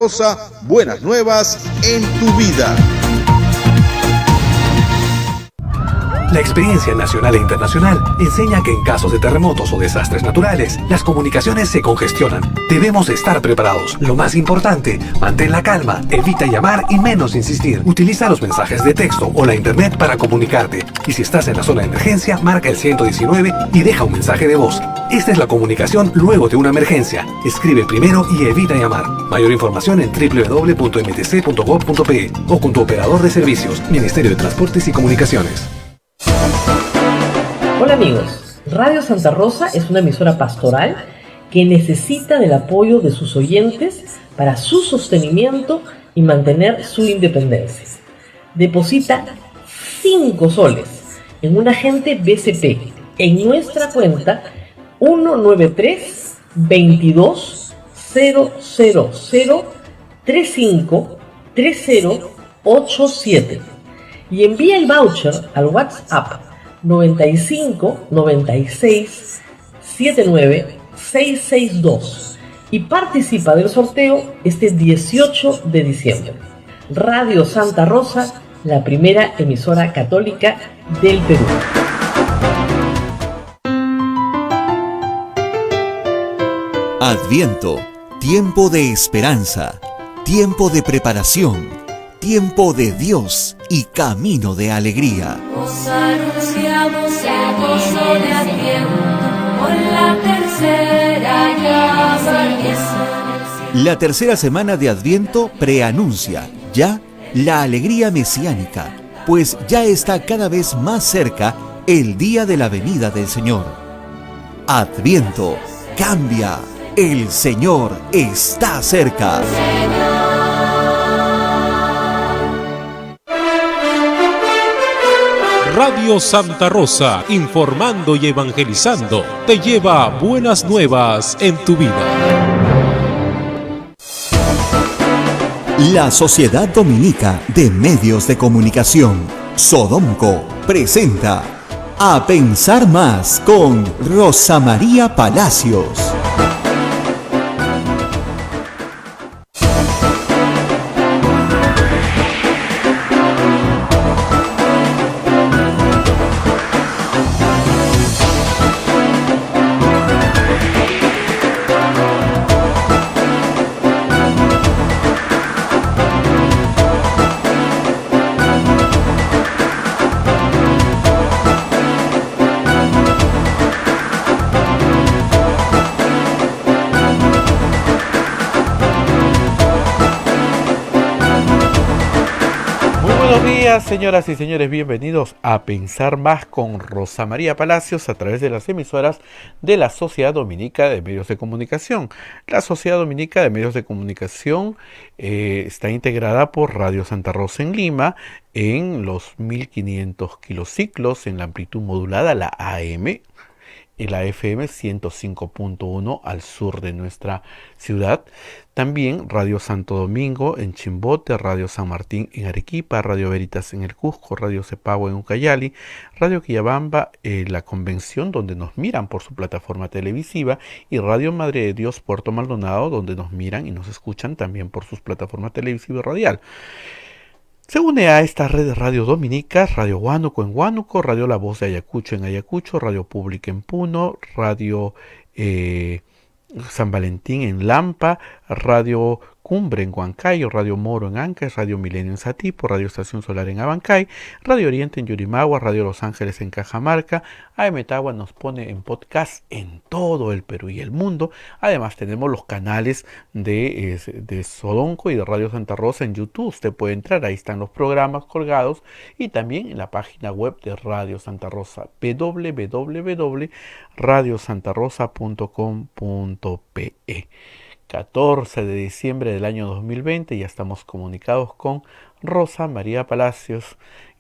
Rosa, buenas nuevas en tu vida. La experiencia nacional e internacional enseña que en casos de terremotos o desastres naturales, las comunicaciones se congestionan. Debemos estar preparados. Lo más importante, mantén la calma, evita llamar y menos insistir. Utiliza los mensajes de texto o la internet para comunicarte. Y si estás en la zona de emergencia, marca el 119 y deja un mensaje de voz. Esta es la comunicación luego de una emergencia. Escribe primero y evita llamar. Mayor información en www.mtc.gov.pe o con tu operador de servicios, Ministerio de Transportes y Comunicaciones. Hola amigos, Radio Santa Rosa es una emisora pastoral que necesita del apoyo de sus oyentes para su sostenimiento y mantener su independencia. Deposita 5 soles en un agente BCP en nuestra cuenta 193 22 000 35 3087 y envía el voucher al WhatsApp 95 96 79 662 y participa del sorteo este 18 de diciembre. Radio Santa Rosa, la primera emisora católica del Perú. Adviento, tiempo de esperanza, tiempo de preparación, tiempo de Dios y camino de alegría. Os anunciamos el gozo de Adviento, por la tercera llama. La tercera semana de Adviento preanuncia ya la alegría mesiánica, pues ya está cada vez más cerca el día de la venida del Señor. Adviento, cambia, el Señor está cerca. Radio Santa Rosa, informando y evangelizando, te lleva buenas nuevas en tu vida. La Sociedad Dominica de Medios de Comunicación, Sodomco, presenta A Pensar Más con Rosa María Palacios. Señoras y señores, bienvenidos a Pensar Más con Rosa María Palacios a través de las emisoras de la Sociedad Dominica de Medios de Comunicación. La Sociedad Dominica de Medios de Comunicación está integrada por Radio Santa Rosa en Lima en los 1500 kilociclos en la amplitud modulada, la AM, y la FM 105.1 al sur de nuestra ciudad. También Radio Santo Domingo en Chimbote, Radio San Martín en Arequipa, Radio Veritas en el Cusco, Radio Cepagua en Ucayali, Radio Quillabamba, La Convención, donde nos miran por su plataforma televisiva, y Radio Madre de Dios Puerto Maldonado, donde nos miran y nos escuchan también por sus plataformas televisiva y radial. Se une a esta red de radio dominicas, Radio Huánuco en Huánuco, Radio La Voz de Ayacucho en Ayacucho, Radio Pública en Puno, Radio San Valentín en Lampa, Radio Cumbre en Huancayo, Radio Moro en Ancash, Radio Milenio en Satipo, Radio Estación Solar en Abancay, Radio Oriente en Yurimagua, Radio Los Ángeles en Cajamarca. AM Tagua nos pone en podcast en todo el Perú y el mundo. Además tenemos los canales de Sodomco y de Radio Santa Rosa en YouTube. Usted puede entrar, ahí están los programas colgados, y también en la página web de Radio Santa Rosa, www.radiosantarosa.com.pe. 14 de diciembre del año 2020, ya estamos comunicados con Rosa María Palacios,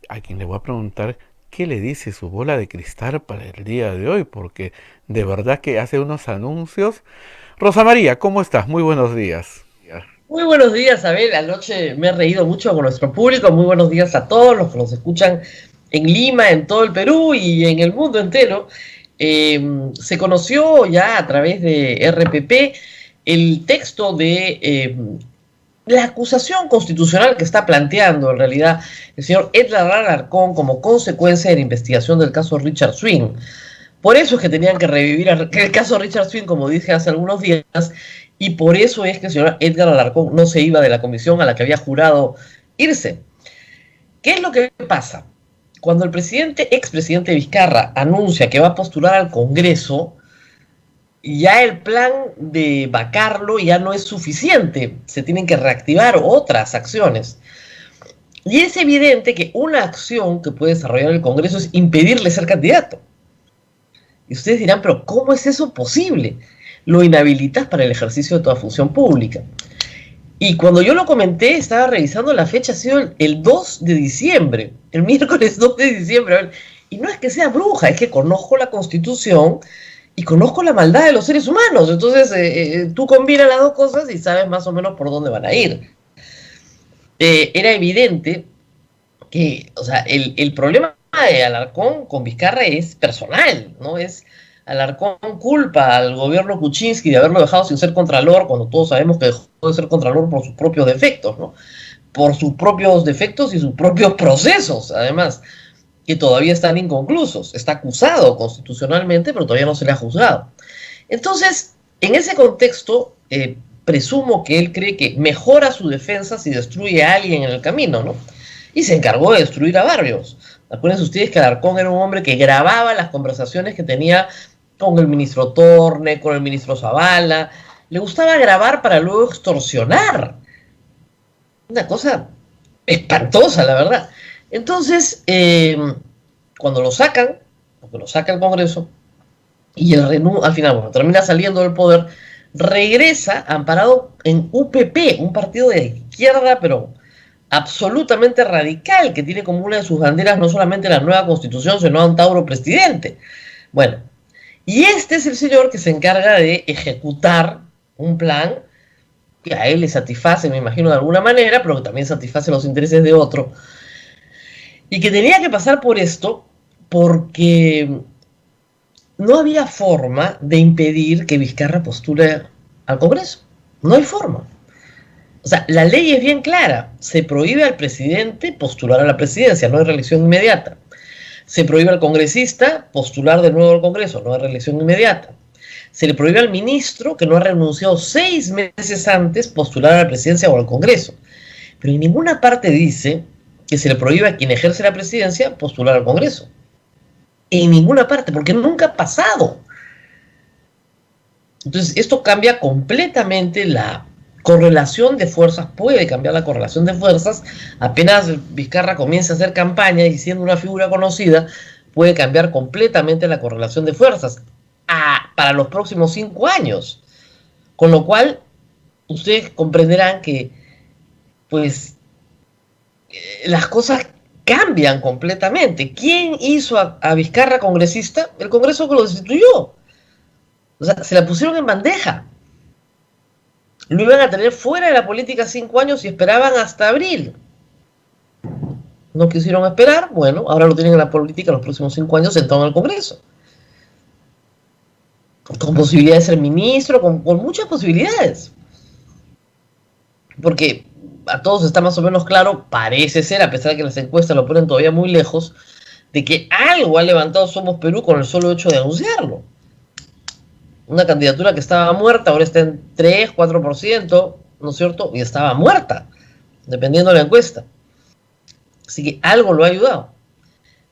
a quien le voy a preguntar qué le dice su bola de cristal para el día de hoy, porque de verdad que hace unos anuncios. Rosa María, ¿cómo estás? Muy buenos días. Muy buenos días, Abel. Anoche me he reído mucho con nuestro público. Muy buenos días a todos los que nos escuchan en Lima, en todo el Perú y en el mundo entero. Se conoció ya a través de RPP el texto de la acusación constitucional que está planteando en realidad el señor Edgar Alarcón como consecuencia de la investigación del caso Richard Swing. Por eso es que tenían que revivir el caso Richard Swing, como dije hace algunos días, y por eso es que el señor Edgar Alarcón no se iba de la comisión a la que había jurado irse. ¿Qué es lo que pasa? Cuando el expresidente Vizcarra anuncia que va a postular al Congreso, ya el plan de vacarlo ya no es suficiente, se tienen que reactivar otras acciones. Y es evidente que una acción que puede desarrollar el Congreso es impedirle ser candidato. Y ustedes dirán, pero ¿cómo es eso posible? Lo inhabilitas para el ejercicio de toda función pública. Y cuando yo lo comenté, estaba revisando la fecha, ha sido el 2 de diciembre, el miércoles 2 de diciembre. Y no es que sea bruja, es que conozco la Constitución y conozco la maldad de los seres humanos. Entonces, tú combinas las dos cosas y sabes más o menos por dónde van a ir. Era evidente que, o sea, el problema de Alarcón con Vizcarra es personal, ¿no? Alarcón culpa al gobierno Kuczynski de haberlo dejado sin ser contralor, cuando todos sabemos que dejó de ser contralor por sus propios defectos, ¿no? Por sus propios defectos y sus propios procesos, además, que todavía están inconclusos. Está acusado constitucionalmente, pero todavía no se le ha juzgado. Entonces, en ese contexto, presumo que él cree que mejora su defensa si destruye a alguien en el camino, ¿no? Y se encargó de destruir a Barrios. Acuérdense ustedes que Alarcón era un hombre que grababa las conversaciones que tenía con el ministro Torne, con el ministro Zavala. Le gustaba grabar para luego extorsionar. Una cosa espantosa, la verdad. Entonces, cuando lo sacan, porque lo saca el Congreso, y al final, bueno, termina saliendo del poder, regresa amparado en UPP, un partido de izquierda, pero absolutamente radical, que tiene como una de sus banderas no solamente la nueva Constitución, sino a un Tauro presidente. Bueno, y este es el señor que se encarga de ejecutar un plan que a él le satisface, me imagino, de alguna manera, pero que también satisface los intereses de otro, y que tenía que pasar por esto porque no había forma de impedir que Vizcarra postule al Congreso. No hay forma. O sea, la ley es bien clara. Se prohíbe al presidente postular a la presidencia, no hay reelección inmediata. Se prohíbe al congresista postular de nuevo al Congreso, no hay reelección inmediata. Se le prohíbe al ministro, que no ha renunciado 6 meses antes, postular a la presidencia o al Congreso. Pero en ninguna parte dice que se le prohíbe a quien ejerce la presidencia postular al Congreso. En ninguna parte, porque nunca ha pasado. Entonces, esto cambia completamente la correlación de fuerzas, puede cambiar la correlación de fuerzas. Apenas Vizcarra comienza a hacer campaña y siendo una figura conocida, puede cambiar completamente la correlación de fuerzas para los próximos 5 años. Con lo cual, ustedes comprenderán que, pues, las cosas cambian completamente. ¿Quién hizo a Vizcarra congresista? El Congreso que lo destituyó. O sea, se la pusieron en bandeja. Lo iban a tener fuera de la política 5 años y esperaban hasta abril. No quisieron esperar, bueno, ahora lo tienen en la política los próximos 5 años sentado en el Congreso. Con posibilidad de ser ministro, con muchas posibilidades. Porque a todos está más o menos claro, parece ser, a pesar de que las encuestas lo ponen todavía muy lejos, de que algo ha levantado Somos Perú con el solo hecho de anunciarlo. Una candidatura que estaba muerta, ahora está en 3, 4%, ¿no es cierto? Y estaba muerta, dependiendo de la encuesta. Así que algo lo ha ayudado.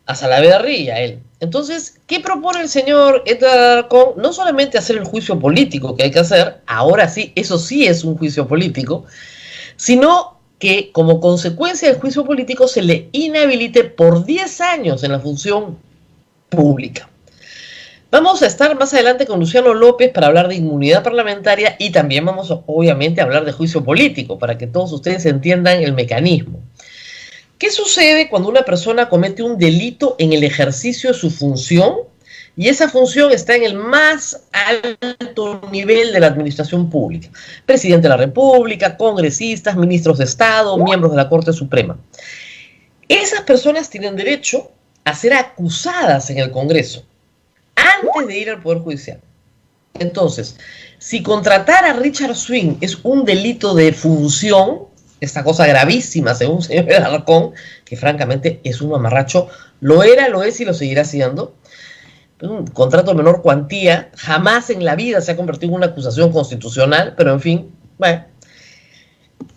A Salaverry y a él. Entonces, ¿qué propone el señor Edgar Alarcón? No solamente hacer el juicio político que hay que hacer, ahora sí, eso sí es un juicio político, sino que como consecuencia del juicio político se le inhabilite por 10 años en la función pública. Vamos a estar más adelante con Luciano López para hablar de inmunidad parlamentaria y también vamos obviamente a hablar de juicio político para que todos ustedes entiendan el mecanismo. ¿Qué sucede cuando una persona comete un delito en el ejercicio de su función y esa función está en el más alto nivel de la administración pública? Presidente de la República, congresistas, ministros de Estado, miembros de la Corte Suprema. Esas personas tienen derecho a ser acusadas en el Congreso antes de ir al Poder Judicial. Entonces, si contratar a Richard Swing es un delito de función, esta cosa gravísima, según el señor Alarcón, que francamente es un mamarracho, lo era, lo es y lo seguirá siendo. Un contrato de menor cuantía jamás en la vida se ha convertido en una acusación constitucional, pero en fin, bueno.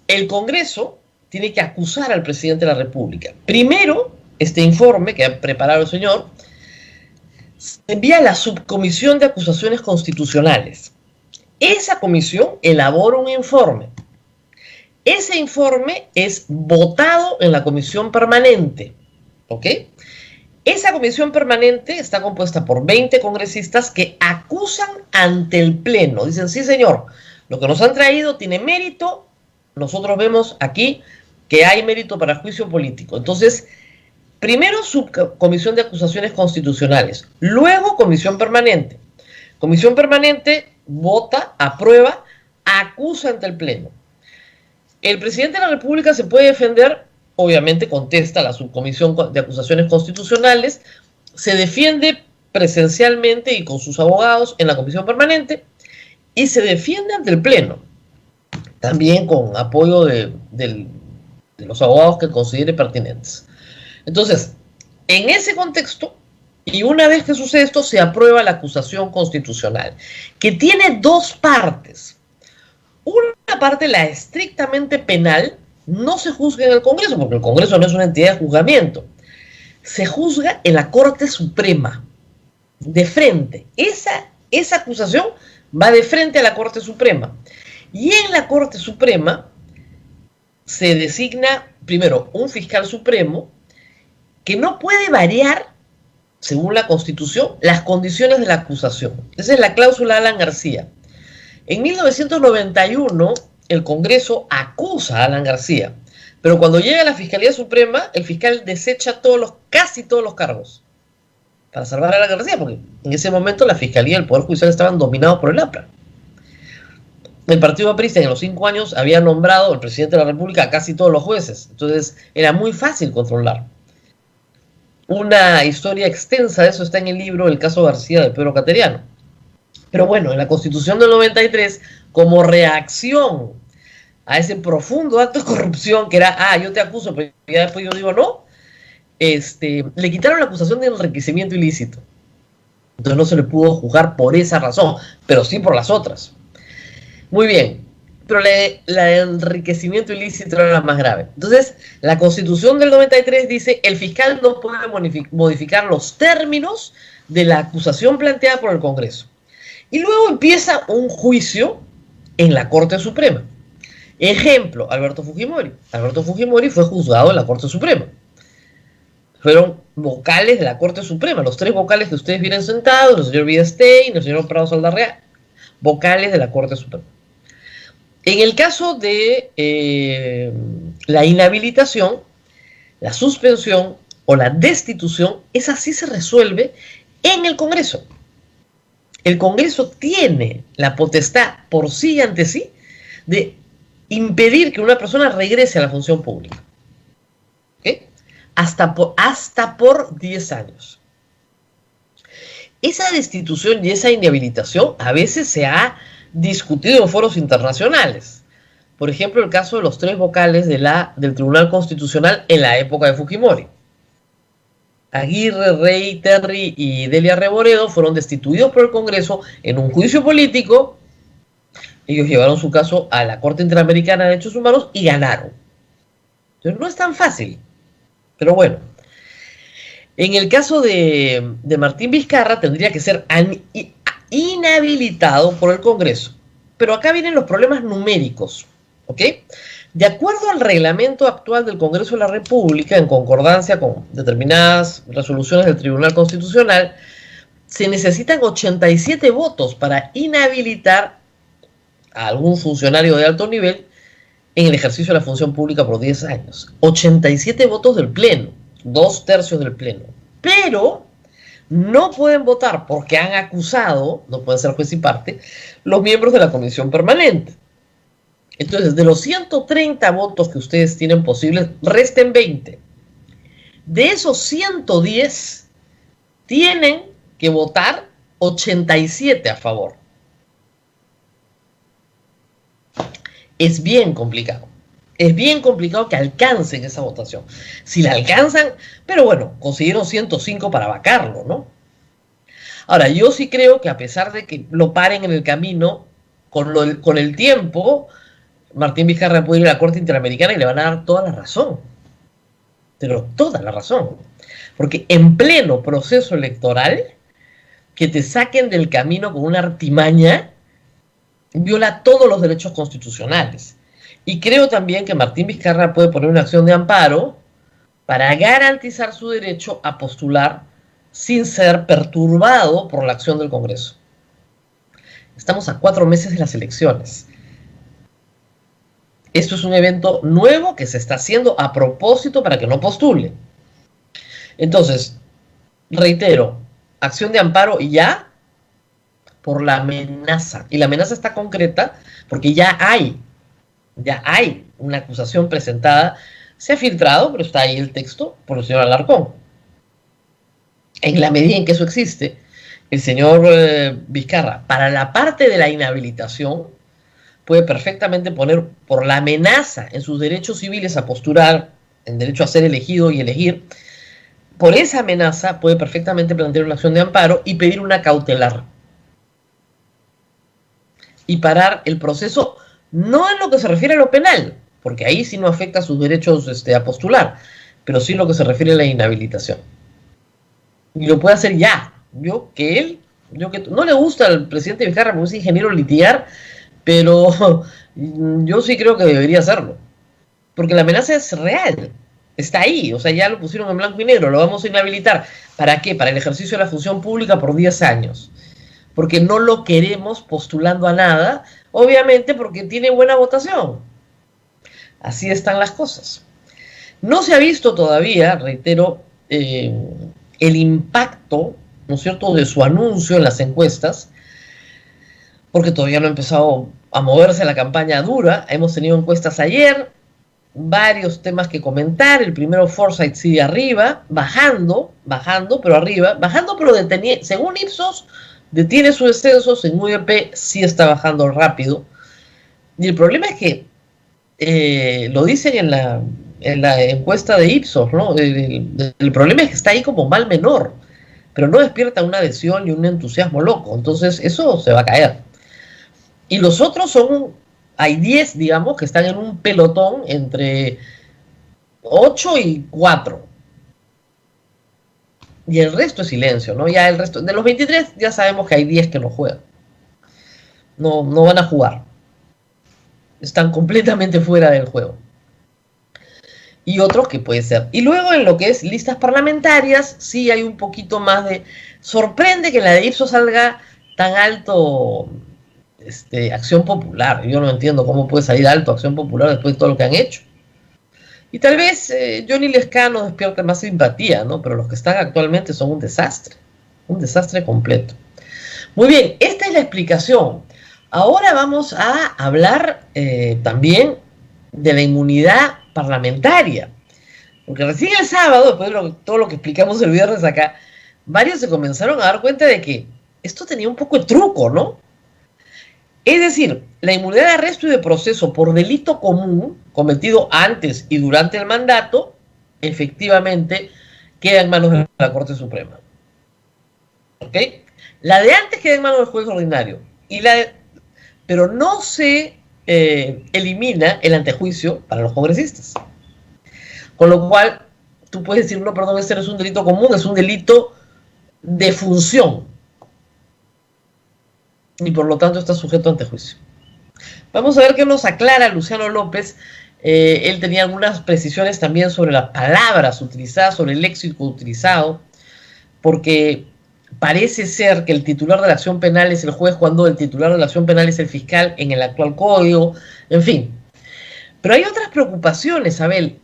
El Congreso tiene que acusar al presidente de la República. Primero, este informe que ha preparado el señor se envía a la subcomisión de acusaciones constitucionales. Esa comisión elabora un informe. Ese informe es votado en la comisión permanente, ¿ok? Esa comisión permanente está compuesta por 20 congresistas que acusan ante el Pleno. Dicen, sí señor, lo que nos han traído tiene mérito. Nosotros vemos aquí que hay mérito para juicio político. Entonces, primero subcomisión de acusaciones constitucionales, luego comisión permanente. Comisión permanente vota, aprueba, acusa ante el Pleno. El presidente de la República se puede defender, obviamente contesta a la subcomisión de acusaciones constitucionales, se defiende presencialmente y con sus abogados en la comisión permanente y se defiende ante el Pleno. También con apoyo de los abogados que considere pertinentes. Entonces, en ese contexto, y una vez que sucede esto, se aprueba la acusación constitucional, que tiene dos partes. Una parte, la estrictamente penal, no se juzga en el Congreso, porque el Congreso no es una entidad de juzgamiento. Se juzga en la Corte Suprema, de frente. Esa acusación va de frente a la Corte Suprema. Y en la Corte Suprema se designa, primero, un fiscal supremo que no puede variar, según la Constitución, las condiciones de la acusación. Esa es la cláusula Alan García. En 1991, el Congreso acusa a Alan García, pero cuando llega a la Fiscalía Suprema, el fiscal desecha casi todos los cargos para salvar a Alan García, porque en ese momento la Fiscalía y el Poder Judicial estaban dominados por el APRA. El Partido Aprista en los 5 años había nombrado el presidente de la República a casi todos los jueces. Entonces era muy fácil controlar. Una historia extensa de eso está en el libro El caso García de Pedro Cateriano. Pero bueno, en la Constitución del 93, como reacción a ese profundo acto de corrupción que era, yo te acuso, pero ya después yo digo no, le quitaron la acusación de enriquecimiento ilícito. Entonces no se le pudo juzgar por esa razón, pero sí por las otras. Muy bien, pero la de enriquecimiento ilícito era la más grave. Entonces, la Constitución del 93 dice el fiscal no puede modificar los términos de la acusación planteada por el Congreso. Y luego empieza un juicio en la Corte Suprema. Ejemplo, Alberto Fujimori. Alberto Fujimori fue juzgado en la Corte Suprema. Fueron vocales de la Corte Suprema, los 3 vocales que ustedes vienen sentados, el señor Videstein, el señor Prado Saldarriaga, vocales de la Corte Suprema. En el caso de la inhabilitación, la suspensión o la destitución, esa sí se resuelve en el Congreso. El Congreso tiene la potestad por sí y ante sí de impedir que una persona regrese a la función pública. ¿Okay? Hasta por 10 años. Esa destitución y esa inhabilitación a veces se ha discutido en foros internacionales. Por ejemplo, el caso de los 3 vocales del Tribunal Constitucional en la época de Fujimori. Aguirre, Rey, Terry y Delia Reboredo fueron destituidos por el Congreso en un juicio político. Ellos llevaron su caso a la Corte Interamericana de Derechos Humanos y ganaron. Entonces no es tan fácil, pero bueno. En el caso de Martín Vizcarra tendría que ser inhabilitado por el Congreso. Pero acá vienen los problemas numéricos, ¿ok? De acuerdo al reglamento actual del Congreso de la República, en concordancia con determinadas resoluciones del Tribunal Constitucional, se necesitan 87 votos para inhabilitar a algún funcionario de alto nivel en el ejercicio de la función pública por 10 años. 87 votos del Pleno, 2/3 del Pleno. Pero no pueden votar porque han acusado, no pueden ser juez y parte, los miembros de la Comisión Permanente. Entonces, de los 130 votos que ustedes tienen posibles, resten 20. De esos 110, tienen que votar 87 a favor. es bien complicado. Es bien complicado que alcancen esa votación. Si la alcanzan, pero bueno, consiguieron 105 para vacarlo, ¿no? Ahora, yo sí creo que a pesar de que lo paren en el camino, con el tiempo, Martín Vizcarra puede ir a la Corte Interamericana y le van a dar toda la razón. Pero toda la razón. Porque en pleno proceso electoral, que te saquen del camino con una artimaña, viola todos los derechos constitucionales. Y creo también que Martín Vizcarra puede poner una acción de amparo para garantizar su derecho a postular sin ser perturbado por la acción del Congreso. Estamos a 4 meses de las elecciones. Esto es un evento nuevo que se está haciendo a propósito para que no postule. Entonces, reitero, acción de amparo ya por la amenaza. Y la amenaza está concreta porque ya hay una acusación presentada. Se ha filtrado, pero está ahí el texto, por el señor Alarcón. En la medida en que eso existe, el señor Vizcarra, para la parte de la inhabilitación, puede perfectamente poner por la amenaza en sus derechos civiles a postular, en derecho a ser elegido y elegir, por esa amenaza puede perfectamente plantear una acción de amparo y pedir una cautelar. Y parar el proceso, no en lo que se refiere a lo penal, porque ahí sí no afecta sus derechos a postular, pero sí en lo que se refiere a la inhabilitación. Y lo puede hacer ya. No le gusta al presidente Vizcarra porque es ingeniero litigar, pero yo sí creo que debería hacerlo. Porque la amenaza es real. Está ahí, o sea, ya lo pusieron en blanco y negro, lo vamos a inhabilitar. ¿Para qué? Para el ejercicio de la función pública por 10 años. Porque no lo queremos postulando a nada, obviamente porque tiene buena votación. Así están las cosas. No se ha visto todavía, reitero, el impacto, ¿no es cierto?, de su anuncio en las encuestas, porque todavía no ha empezado a moverse la campaña dura. Hemos tenido encuestas ayer, varios temas que comentar. El primero, Forsyth sigue arriba, bajando, pero arriba, pero según Ipsos, detiene su descenso, según UDP sí está bajando rápido. Y el problema es que, lo dicen en la encuesta de Ipsos, ¿no? El problema es que está ahí como mal menor, pero no despierta una adhesión y un entusiasmo loco. Entonces eso se va a caer. Y los otros hay 10, digamos, que están en un pelotón entre 8 y 4. Y el resto es silencio, ¿no? Ya el resto, de los 23, ya sabemos que hay 10 que no juegan. No van a jugar. Están completamente fuera del juego. Y otros que puede ser. Y luego en lo que es listas parlamentarias, sí hay un poquito más de... Sorprende que la de Ipsos salga tan alto Acción Popular. Yo no entiendo cómo puede salir alto Acción Popular después de todo lo que han hecho. Y tal vez Johnny Lescano despierte más simpatía, ¿no? Pero los que están actualmente son un desastre completo. Muy bien, esta es la explicación. Ahora vamos a hablar también de la inmunidad parlamentaria. Porque recién el sábado, después de todo lo que explicamos el viernes acá, varios se comenzaron a dar cuenta de que esto tenía un poco de truco, ¿no? Es decir, la inmunidad de arresto y de proceso por delito común cometido antes y durante el mandato, efectivamente, queda en manos de la Corte Suprema. ¿Ok? La de antes queda en manos del juez ordinario. Pero no se elimina el antejuicio para los congresistas. Con lo cual, tú puedes decir, no, perdón, este no es un delito común, es un delito de función. Y por lo tanto está sujeto a antejuicio. Vamos a ver qué nos aclara Luciano López. Él tenía algunas precisiones también sobre las palabras utilizadas, sobre el léxico utilizado, porque parece ser que el titular de la acción penal es el juez cuando el titular de la acción penal es el fiscal en el actual código, en fin. Pero hay otras preocupaciones, Abel.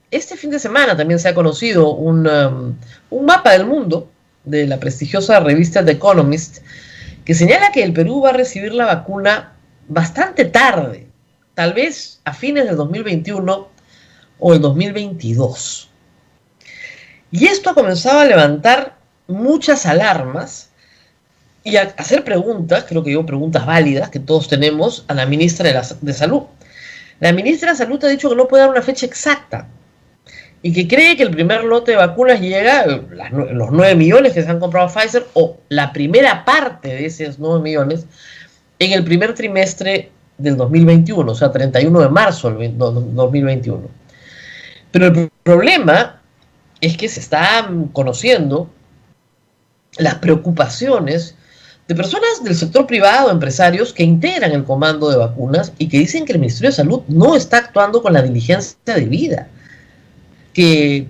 Este fin de semana también se ha conocido un mapa del mundo de la prestigiosa revista The Economist, que señala que el Perú va a recibir la vacuna bastante tarde, tal vez a fines del 2021 o el 2022. Y esto ha comenzado a levantar muchas alarmas y a hacer preguntas, creo que yo preguntas válidas que todos tenemos a la ministra de Salud. La ministra de Salud ha dicho que no puede dar una fecha exacta y que cree que el primer lote de vacunas llega, los 9 millones que se han comprado a Pfizer, o la primera parte de esos 9 millones, en el primer trimestre del 2021, o sea, 31 de marzo del 2021. Pero el problema es que se están conociendo las preocupaciones de personas del sector privado, empresarios que integran el comando de vacunas y que dicen que el Ministerio de Salud no está actuando con la diligencia debida, que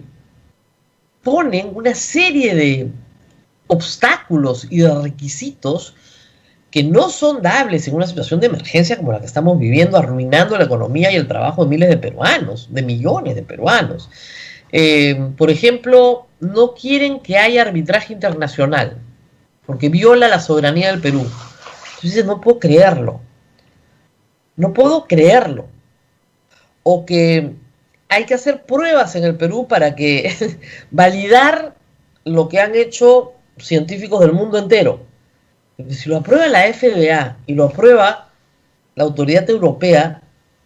ponen una serie de obstáculos y de requisitos que no son dables en una situación de emergencia como la que estamos viviendo, arruinando la economía y el trabajo de miles de peruanos, de millones de peruanos. Por ejemplo, no quieren que haya arbitraje internacional, porque viola la soberanía del Perú. Entonces no puedo creerlo. No puedo creerlo. O que hay que hacer pruebas en el Perú para que validar lo que han hecho científicos del mundo entero. Si lo aprueba la FDA y lo aprueba la autoridad europea,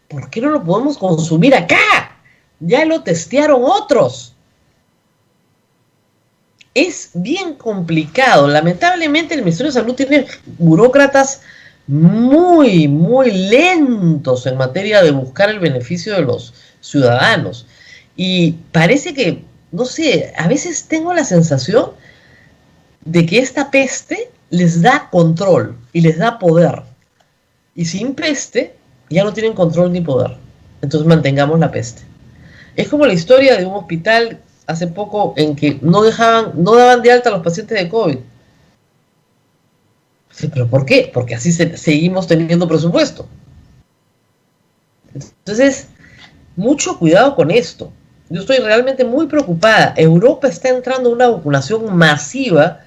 ¿por qué no lo podemos consumir acá? Ya lo testearon otros. Es bien complicado. Lamentablemente el Ministerio de Salud tiene burócratas muy, muy lentos en materia de buscar el beneficio de los ciudadanos. Y parece que, no sé, a veces tengo la sensación de que esta peste les da control y les da poder. Y sin peste ya no tienen control ni poder. Entonces mantengamos la peste. Es como la historia de un hospital hace poco en que no daban de alta a los pacientes de COVID. Sí, ¿pero por qué? Porque así seguimos teniendo presupuesto. Entonces, mucho cuidado con esto. Yo estoy realmente muy preocupada. Europa está entrando en una vacunación masiva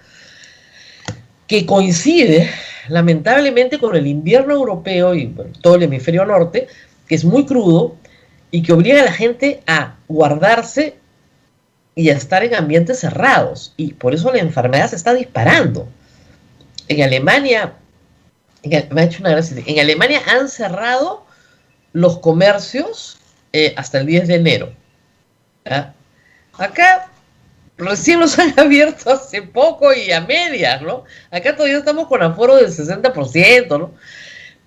que coincide lamentablemente con el invierno europeo y bueno, todo el hemisferio norte, que es muy crudo y que obliga a la gente a guardarse y a estar en ambientes cerrados. Y por eso la enfermedad se está disparando. En Alemania, me ha hecho una gracia, en Alemania han cerrado los comercios hasta el 10 de enero. ¿Ya? Acá recién los han abierto hace poco y a medias, ¿no? Acá todavía estamos con aforo del 60%, ¿no?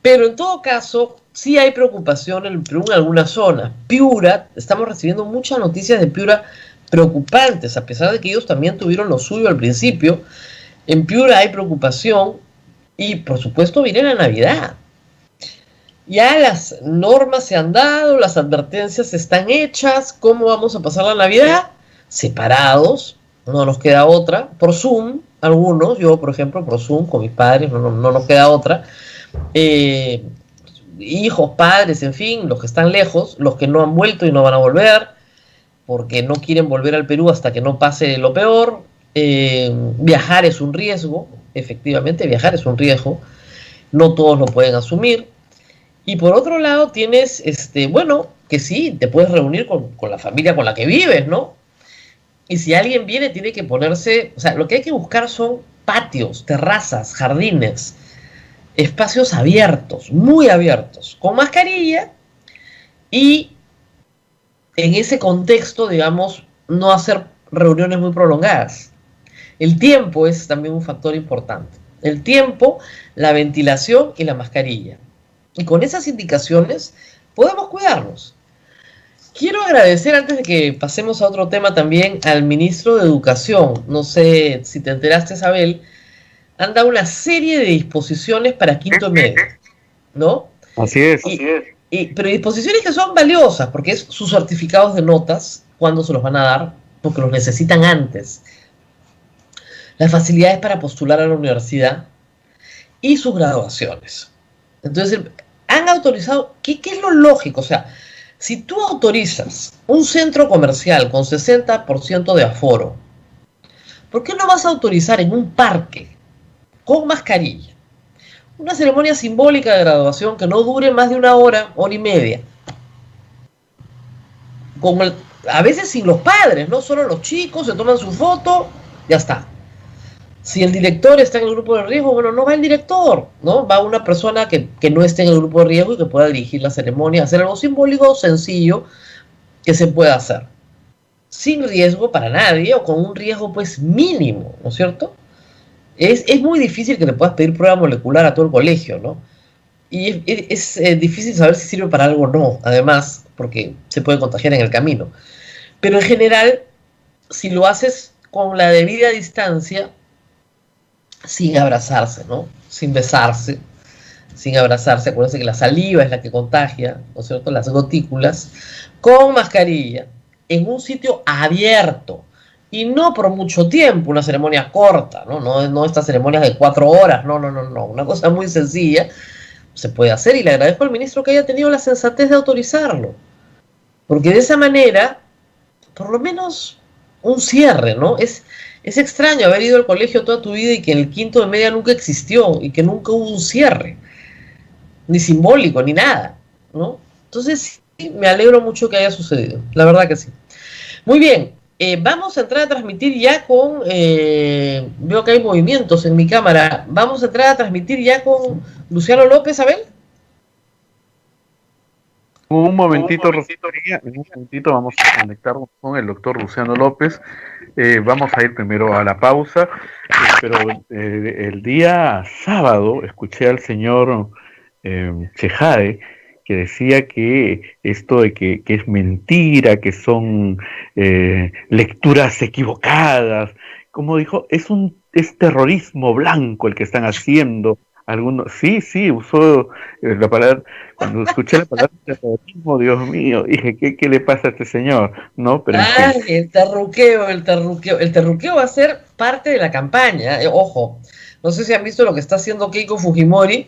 Pero en todo caso, sí hay preocupación en Perú en algunas zonas. Piura, estamos recibiendo muchas noticias de Piura preocupantes, a pesar de que ellos también tuvieron lo suyo al principio. En Piura hay preocupación y, por supuesto, viene la Navidad. Ya las normas se han dado, las advertencias están hechas. ¿Cómo vamos a pasar la Navidad? Separados, no nos queda otra. Por Zoom, algunos, yo, por ejemplo, por Zoom con mis padres, no nos queda otra. Hijos, padres, en fin, los que están lejos, los que no han vuelto y no van a volver, porque no quieren volver al Perú hasta que no pase lo peor. Viajar es un riesgo, efectivamente, viajar es un riesgo, no todos lo pueden asumir. Y por otro lado tienes, bueno, que sí, te puedes reunir con la familia con la que vives, ¿no? Y si alguien viene tiene que ponerse, o sea, lo que hay que buscar son patios, terrazas, jardines, espacios abiertos, muy abiertos, con mascarilla y en ese contexto, digamos, no hacer reuniones muy prolongadas. El tiempo es también un factor importante. El tiempo, la ventilación y la mascarilla. Y con esas indicaciones podemos cuidarnos. Quiero agradecer, antes de que pasemos a otro tema también, al ministro de Educación. No sé si te enteraste, Isabel, han dado una serie de disposiciones para quinto medio, ¿no? Así es. Pero disposiciones que son valiosas, porque es sus certificados de notas, cuándo se los van a dar, porque los necesitan antes. Las facilidades para postular a la universidad y sus graduaciones. Entonces, han autorizado, ¿qué es lo lógico? O sea, si tú autorizas un centro comercial con 60% de aforo, ¿por qué no vas a autorizar en un parque con mascarilla una ceremonia simbólica de graduación que no dure más de una hora, hora y media? A veces sin los padres, ¿no? Solo los chicos se toman su foto, ya está. Si el director está en el grupo de riesgo, bueno, no va el director, ¿no? Va una persona que no esté en el grupo de riesgo y que pueda dirigir la ceremonia, hacer algo simbólico, sencillo, que se pueda hacer. Sin riesgo para nadie o con un riesgo pues mínimo, ¿no es cierto? Es muy difícil que le puedas pedir prueba molecular a todo el colegio, ¿no? Y es difícil saber si sirve para algo o no, además, porque se puede contagiar en el camino. Pero en general, si lo haces con la debida distancia, sin abrazarse, ¿no? Sin besarse, sin abrazarse. Acuérdense que la saliva es la que contagia, ¿no es cierto? Las gotículas, con mascarilla, en un sitio abierto, y no por mucho tiempo, una ceremonia corta, ¿no? No estas ceremonias de 4 horas, no, una cosa muy sencilla, se puede hacer, y le agradezco al ministro que haya tenido la sensatez de autorizarlo, porque de esa manera, por lo menos un cierre, ¿no? Es extraño haber ido al colegio toda tu vida y que en el quinto de media nunca existió y que nunca hubo un cierre, ni simbólico, ni nada, ¿no? Entonces, sí, me alegro mucho que haya sucedido, la verdad que sí. Muy bien, vamos a entrar a transmitir ya con, veo que hay movimientos en mi cámara, vamos a entrar a transmitir ya con Luciano López, Abel. Un momentito, Rosita, en un momentito vamos a conectarnos con el doctor Luciano López. Vamos a ir primero a la pausa, pero el día sábado escuché al señor Chejade, que decía que esto de que es mentira, que son lecturas equivocadas, como dijo, es terrorismo blanco el que están haciendo. Algunos, sí, usó la palabra, cuando escuché la palabra terrorismo, Dios mío, dije, ¿qué le pasa a este señor? ¿No? Pero el terruqueo va a ser parte de la campaña, ojo, no sé si han visto lo que está haciendo Keiko Fujimori,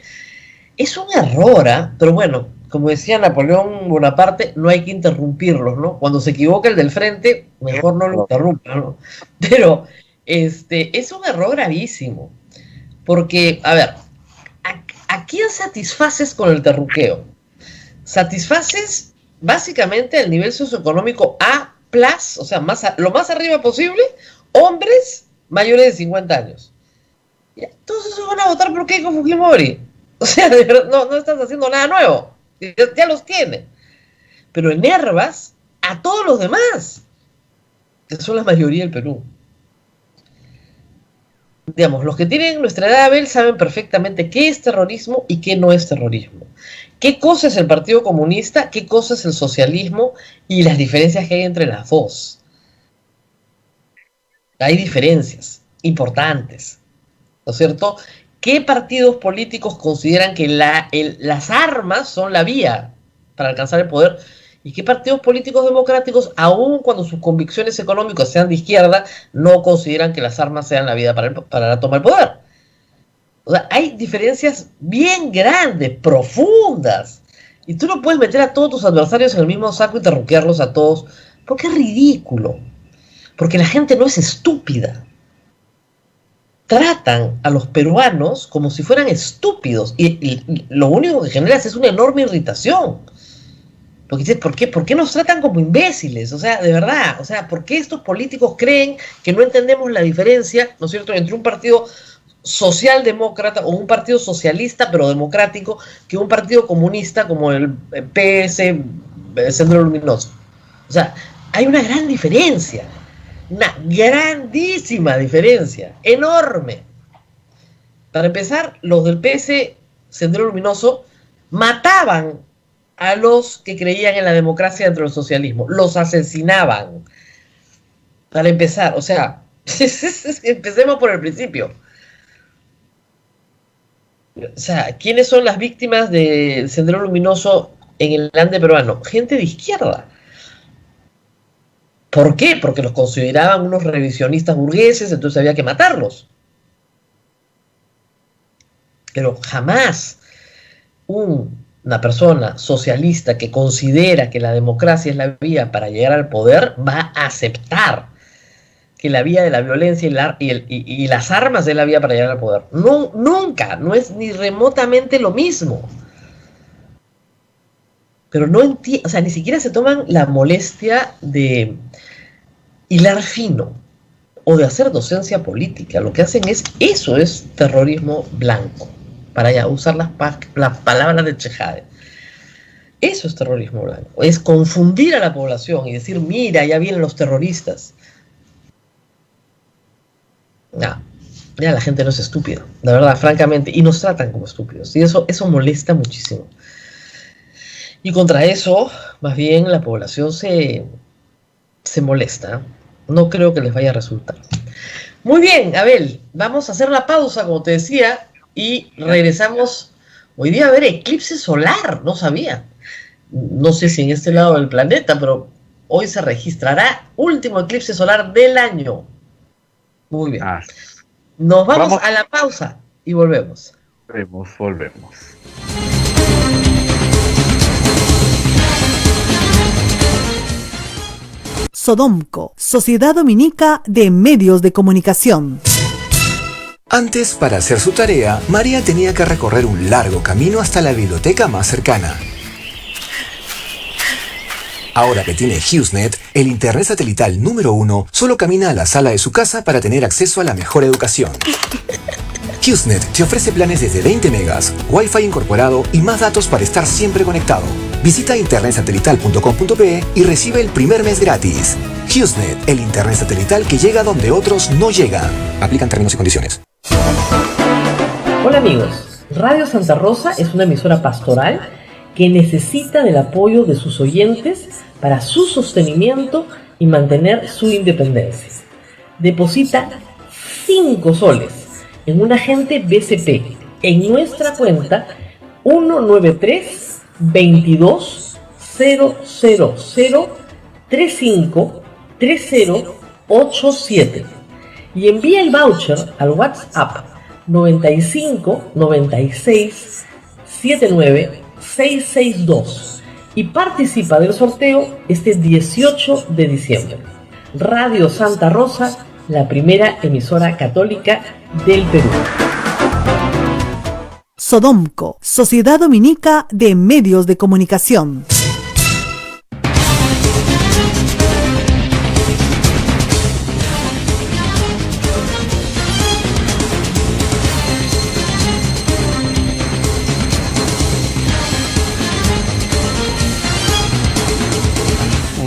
es un error, pero bueno, como decía Napoleón Bonaparte, no hay que interrumpirlos, ¿no? Cuando se equivoca el del frente, mejor no lo interrumpa, ¿no? Pero es un error gravísimo, porque, a ver, ¿a quién satisfaces con el terruqueo? Satisfaces básicamente el nivel socioeconómico A+, o sea, lo más arriba posible, hombres mayores de 50 años. Y entonces van a votar por Keiko Fujimori. O sea, de verdad, no estás haciendo nada nuevo. Ya los tiene. Pero enervas a todos los demás, que son la mayoría del Perú. Digamos, los que tienen nuestra edad, Abel, saben perfectamente qué es terrorismo y qué no es terrorismo. ¿Qué cosa es el Partido Comunista? ¿Qué cosa es el socialismo? Y las diferencias que hay entre las dos. Hay diferencias importantes, ¿no es cierto? ¿Qué partidos políticos consideran que las armas son la vía para alcanzar el poder? ¿Y qué partidos políticos democráticos, aun cuando sus convicciones económicas sean de izquierda, no consideran que las armas sean la vía para tomar el poder? O sea, hay diferencias bien grandes, profundas. Y tú no puedes meter a todos tus adversarios en el mismo saco y terruquearlos a todos, porque es ridículo. Porque la gente no es estúpida. Tratan a los peruanos como si fueran estúpidos. Y lo único que generas es una enorme irritación. Porque dices, ¿por qué nos tratan como imbéciles? O sea, de verdad, o sea, ¿por qué estos políticos creen que no entendemos la diferencia, ¿no es cierto?, entre un partido socialdemócrata o un partido socialista pero democrático que un partido comunista como el PS Sendero Luminoso? O sea, hay una gran diferencia, una grandísima diferencia, enorme. Para empezar, los del PS Sendero Luminoso mataban a los que creían en la democracia dentro del socialismo, los asesinaban. Para empezar, o sea, empecemos por el principio. O sea, ¿quiénes son las víctimas del Sendero Luminoso en el Ande peruano? Gente de izquierda. ¿Por qué? Porque los consideraban unos revisionistas burgueses, entonces había que matarlos. Pero jamás una persona socialista que considera que la democracia es la vía para llegar al poder va a aceptar que la vía de la violencia y las armas es la vía para llegar al poder. No, nunca, no es ni remotamente lo mismo. Pero no entiendo, o sea, ni siquiera se toman la molestia de hilar fino. o de hacer docencia política. Lo que hacen eso es terrorismo blanco, para ya usar las palabras de Chejade. Eso es terrorismo blanco, es confundir a la población y decir, mira, ya vienen los terroristas. No, ya la gente no es estúpida, la verdad, francamente, y nos tratan como estúpidos, y eso molesta muchísimo. Y contra eso, más bien, la población se molesta. No creo que les vaya a resultar. Muy bien, Abel, vamos a hacer la pausa, como te decía, y regresamos. Hoy día va a haber eclipse solar, no sabía. No sé si en este lado del planeta, pero hoy se registrará último eclipse solar del año. Muy bien. Nos vamos a la pausa y volvemos. Volvemos. Sodomco, Sociedad Dominica de Medios de Comunicación. Antes, para hacer su tarea, María tenía que recorrer un largo camino hasta la biblioteca más cercana. Ahora que tiene HughesNet, el internet satelital número 1, solo camina a la sala de su casa para tener acceso a la mejor educación. HughesNet te ofrece planes desde 20 megas, Wi-Fi incorporado y más datos para estar siempre conectado. Visita internetsatelital.com.pe y recibe el primer mes gratis. HughesNet, el internet satelital que llega donde otros no llegan. Aplican términos y condiciones. Hola amigos, Radio Santa Rosa es una emisora pastoral que necesita del apoyo de sus oyentes para su sostenimiento y mantener su independencia. Deposita 5 soles en un agente BCP en nuestra cuenta 193 22 000 35 3087 y envía el voucher al WhatsApp 95 96 79 662 y participa del sorteo este 18 de diciembre. Radio Santa Rosa, la primera emisora católica del Perú. Sodomco, Sociedad Dominica de Medios de Comunicación.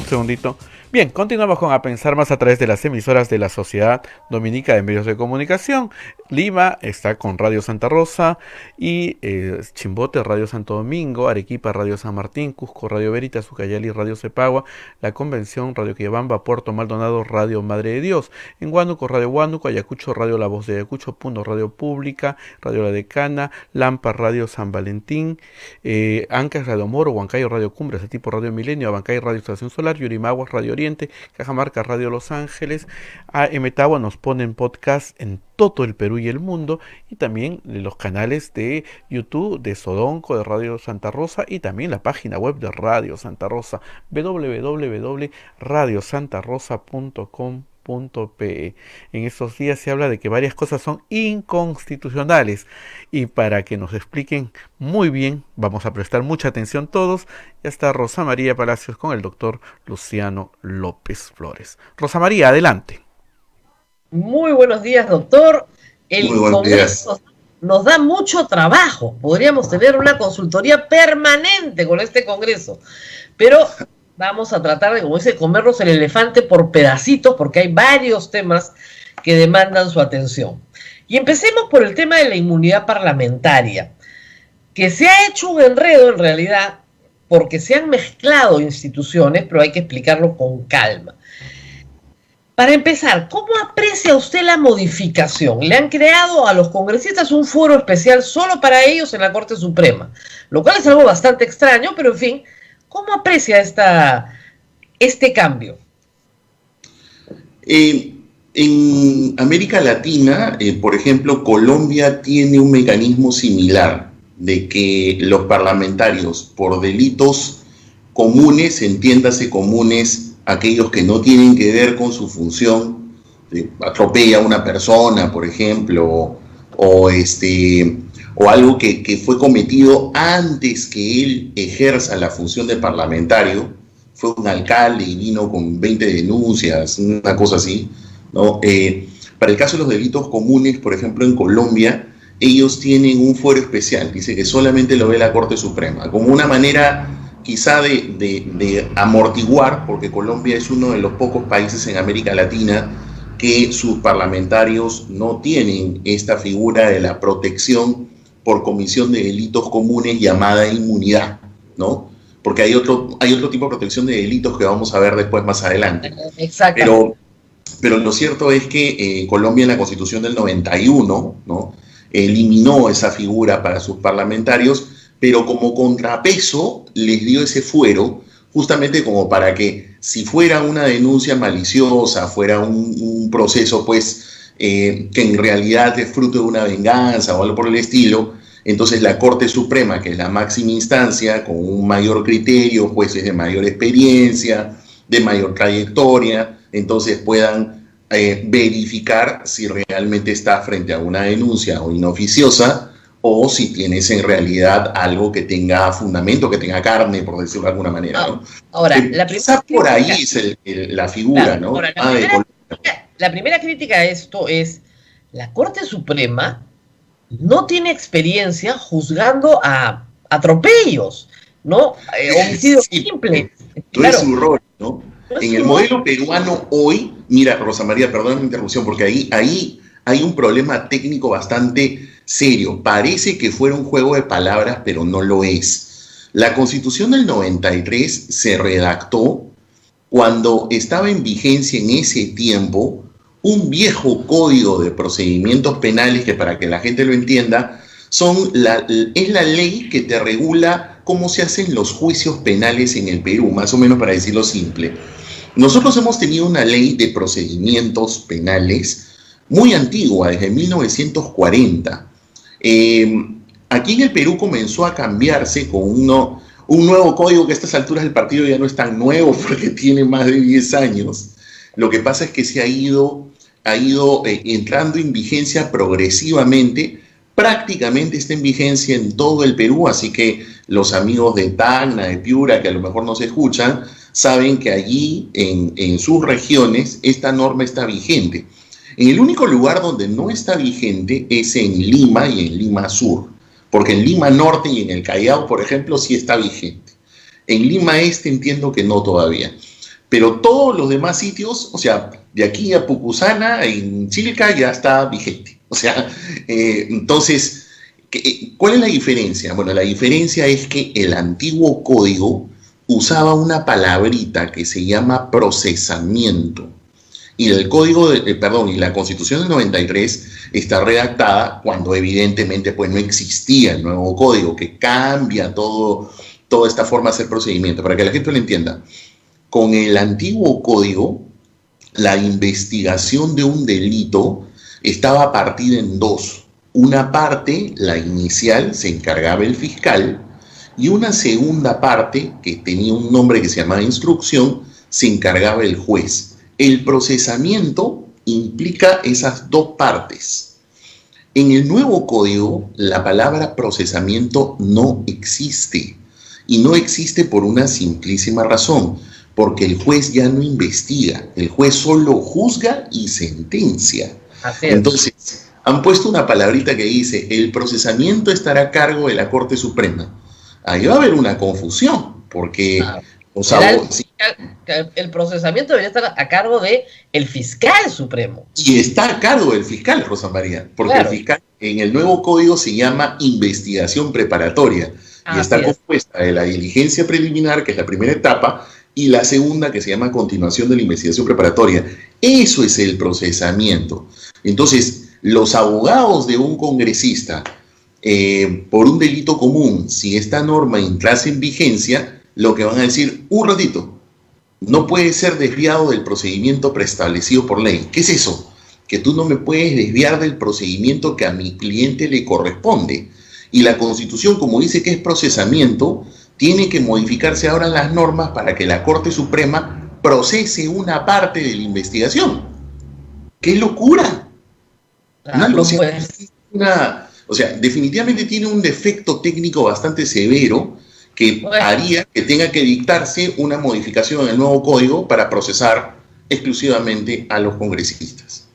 Segundito. Bien, continuamos con A Pensar Más a través de las emisoras de la Sociedad Dominica de Medios de Comunicación. Lima está con Radio Santa Rosa y Chimbote, Radio Santo Domingo, Arequipa, Radio San Martín, Cusco, Radio Veritas, Ucayali, Radio Cepagua, La Convención, Radio Quillabamba, Puerto Maldonado, Radio Madre de Dios, en Huánuco, Radio Huánuco, Ayacucho, Radio La Voz de Ayacucho, Puno, Radio Pública, Radio La Decana, Lampa, Radio San Valentín, Ancas, Radio Moro, Huancayo, Radio Cumbres, ese tipo Radio Milenio, Abancay, Radio Estación Solar, Yurimaguas, Radio Oriente, Cajamarca, Radio Los Ángeles. A Emetagua nos ponen podcast en todo el Perú y el mundo, y también los canales de YouTube de Sodomco, de Radio Santa Rosa, y también la página web de Radio Santa Rosa, www.radiosantarosa.com.pe. En estos días se habla de que varias cosas son inconstitucionales, y para que nos expliquen muy bien, vamos a prestar mucha atención todos. Ya está Rosa María Palacios con el doctor Luciano López Flores. Rosa María, adelante. Muy buenos días, doctor. El Congreso nos da mucho trabajo. Podríamos tener una consultoría permanente con este Congreso, pero vamos a tratar de, como dice, comernos el elefante por pedacitos, porque hay varios temas que demandan su atención. Y empecemos por el tema de la inmunidad parlamentaria, que se ha hecho un enredo en realidad, porque se han mezclado instituciones, pero hay que explicarlo con calma. Para empezar, ¿cómo aprecia usted la modificación? Le han creado a los congresistas un foro especial solo para ellos en la Corte Suprema, lo cual es algo bastante extraño, pero en fin, ¿cómo aprecia este cambio? En América Latina, por ejemplo, Colombia tiene un mecanismo similar de que los parlamentarios por delitos comunes, entiéndase comunes, aquellos que no tienen que ver con su función, atropella a una persona, por ejemplo, o algo que fue cometido antes que él ejerza la función de parlamentario, fue un alcalde y vino con 20 denuncias, una cosa así, ¿no? Para el caso de los delitos comunes, por ejemplo, en Colombia, ellos tienen un fuero especial, dice que solamente lo ve la Corte Suprema, como una manera quizá de amortiguar, porque Colombia es uno de los pocos países en América Latina que sus parlamentarios no tienen esta figura de la protección por comisión de delitos comunes llamada inmunidad, ¿no? Porque hay otro tipo de protección de delitos que vamos a ver después más adelante. Exacto. Pero lo cierto es que Colombia en la Constitución del 91, ¿no?, eliminó esa figura para sus parlamentarios, pero como contrapeso les dio ese fuero, justamente como para que si fuera una denuncia maliciosa, fuera un proceso pues que en realidad es fruto de una venganza o algo por el estilo, entonces la Corte Suprema, que es la máxima instancia, con un mayor criterio, jueces de mayor experiencia, de mayor trayectoria, entonces puedan verificar si realmente está frente a una denuncia o inoficiosa, o si tienes en realidad algo que tenga fundamento, que tenga carne, por decirlo de alguna manera, ¿no? Ahora, la primera por ahí es la figura, claro, ¿no? Ahora, la primera crítica a esto es: la Corte Suprema no tiene experiencia juzgando a atropellos, ¿no? Homicidios simples. No es su rol, ¿no? En el modelo peruano hoy, mira, Rosa María, perdón la interrupción, porque ahí hay un problema técnico bastante serio. Parece que fuera un juego de palabras, pero no lo es. La Constitución del 93 se redactó cuando estaba en vigencia en ese tiempo un viejo código de procedimientos penales que, para que la gente lo entienda, es la ley que te regula cómo se hacen los juicios penales en el Perú, más o menos para decirlo simple. Nosotros hemos tenido una ley de procedimientos penales muy antigua, desde 1940. Aquí en el Perú comenzó a cambiarse con un nuevo código que a estas alturas del partido ya no es tan nuevo porque tiene más de 10 años. Lo que pasa es que se ha ido entrando en vigencia progresivamente. Prácticamente está en vigencia en todo el Perú, así que los amigos de Tacna, de Piura, que a lo mejor no se escuchan, saben que allí en sus regiones esta norma está vigente. En el único lugar donde no está vigente es en Lima y en Lima Sur, porque en Lima Norte y en el Callao, por ejemplo, sí está vigente. En Lima Este entiendo que no todavía. Pero todos los demás sitios, o sea, de aquí a Pucusana, en Chilca, ya está vigente. O sea, entonces, ¿cuál es la diferencia? Bueno, la diferencia es que el antiguo código usaba una palabrita que se llama procesamiento. Y el código, y la Constitución del 93 está redactada cuando evidentemente pues no existía el nuevo código, que cambia toda esta forma de hacer procedimiento. Para que la gente lo entienda, con el antiguo código, la investigación de un delito estaba partida en dos. Una parte, la inicial, se encargaba el fiscal, y una segunda parte, que tenía un nombre que se llamaba instrucción, se encargaba el juez. El procesamiento implica esas dos partes. En el nuevo código, la palabra procesamiento no existe. Y no existe por una simplísima razón, porque el juez ya no investiga, el juez solo juzga y sentencia. Entonces, han puesto una palabrita que dice: el procesamiento estará a cargo de la Corte Suprema. Ahí va a haber una confusión, porque el procesamiento debería estar a cargo del fiscal supremo. Y está a cargo del fiscal, Rosa María, porque claro, el fiscal en el nuevo código se llama investigación preparatoria, y está compuesta de la diligencia preliminar, que es la primera etapa, y la segunda, que se llama continuación de la investigación preparatoria. Eso es el procesamiento. Entonces, los abogados de un congresista, por un delito común, si esta norma entrase en vigencia, lo que van a decir: un ratito, no puede ser desviado del procedimiento preestablecido por ley. ¿Qué es eso? Que tú no me puedes desviar del procedimiento que a mi cliente le corresponde. Y la Constitución, como dice que es procesamiento, tiene que modificarse ahora las normas para que la Corte Suprema procese una parte de la investigación. ¡Qué locura! O sea, definitivamente tiene un defecto técnico bastante severo que haría que tenga que dictarse una modificación en el nuevo código para procesar exclusivamente a los congresistas.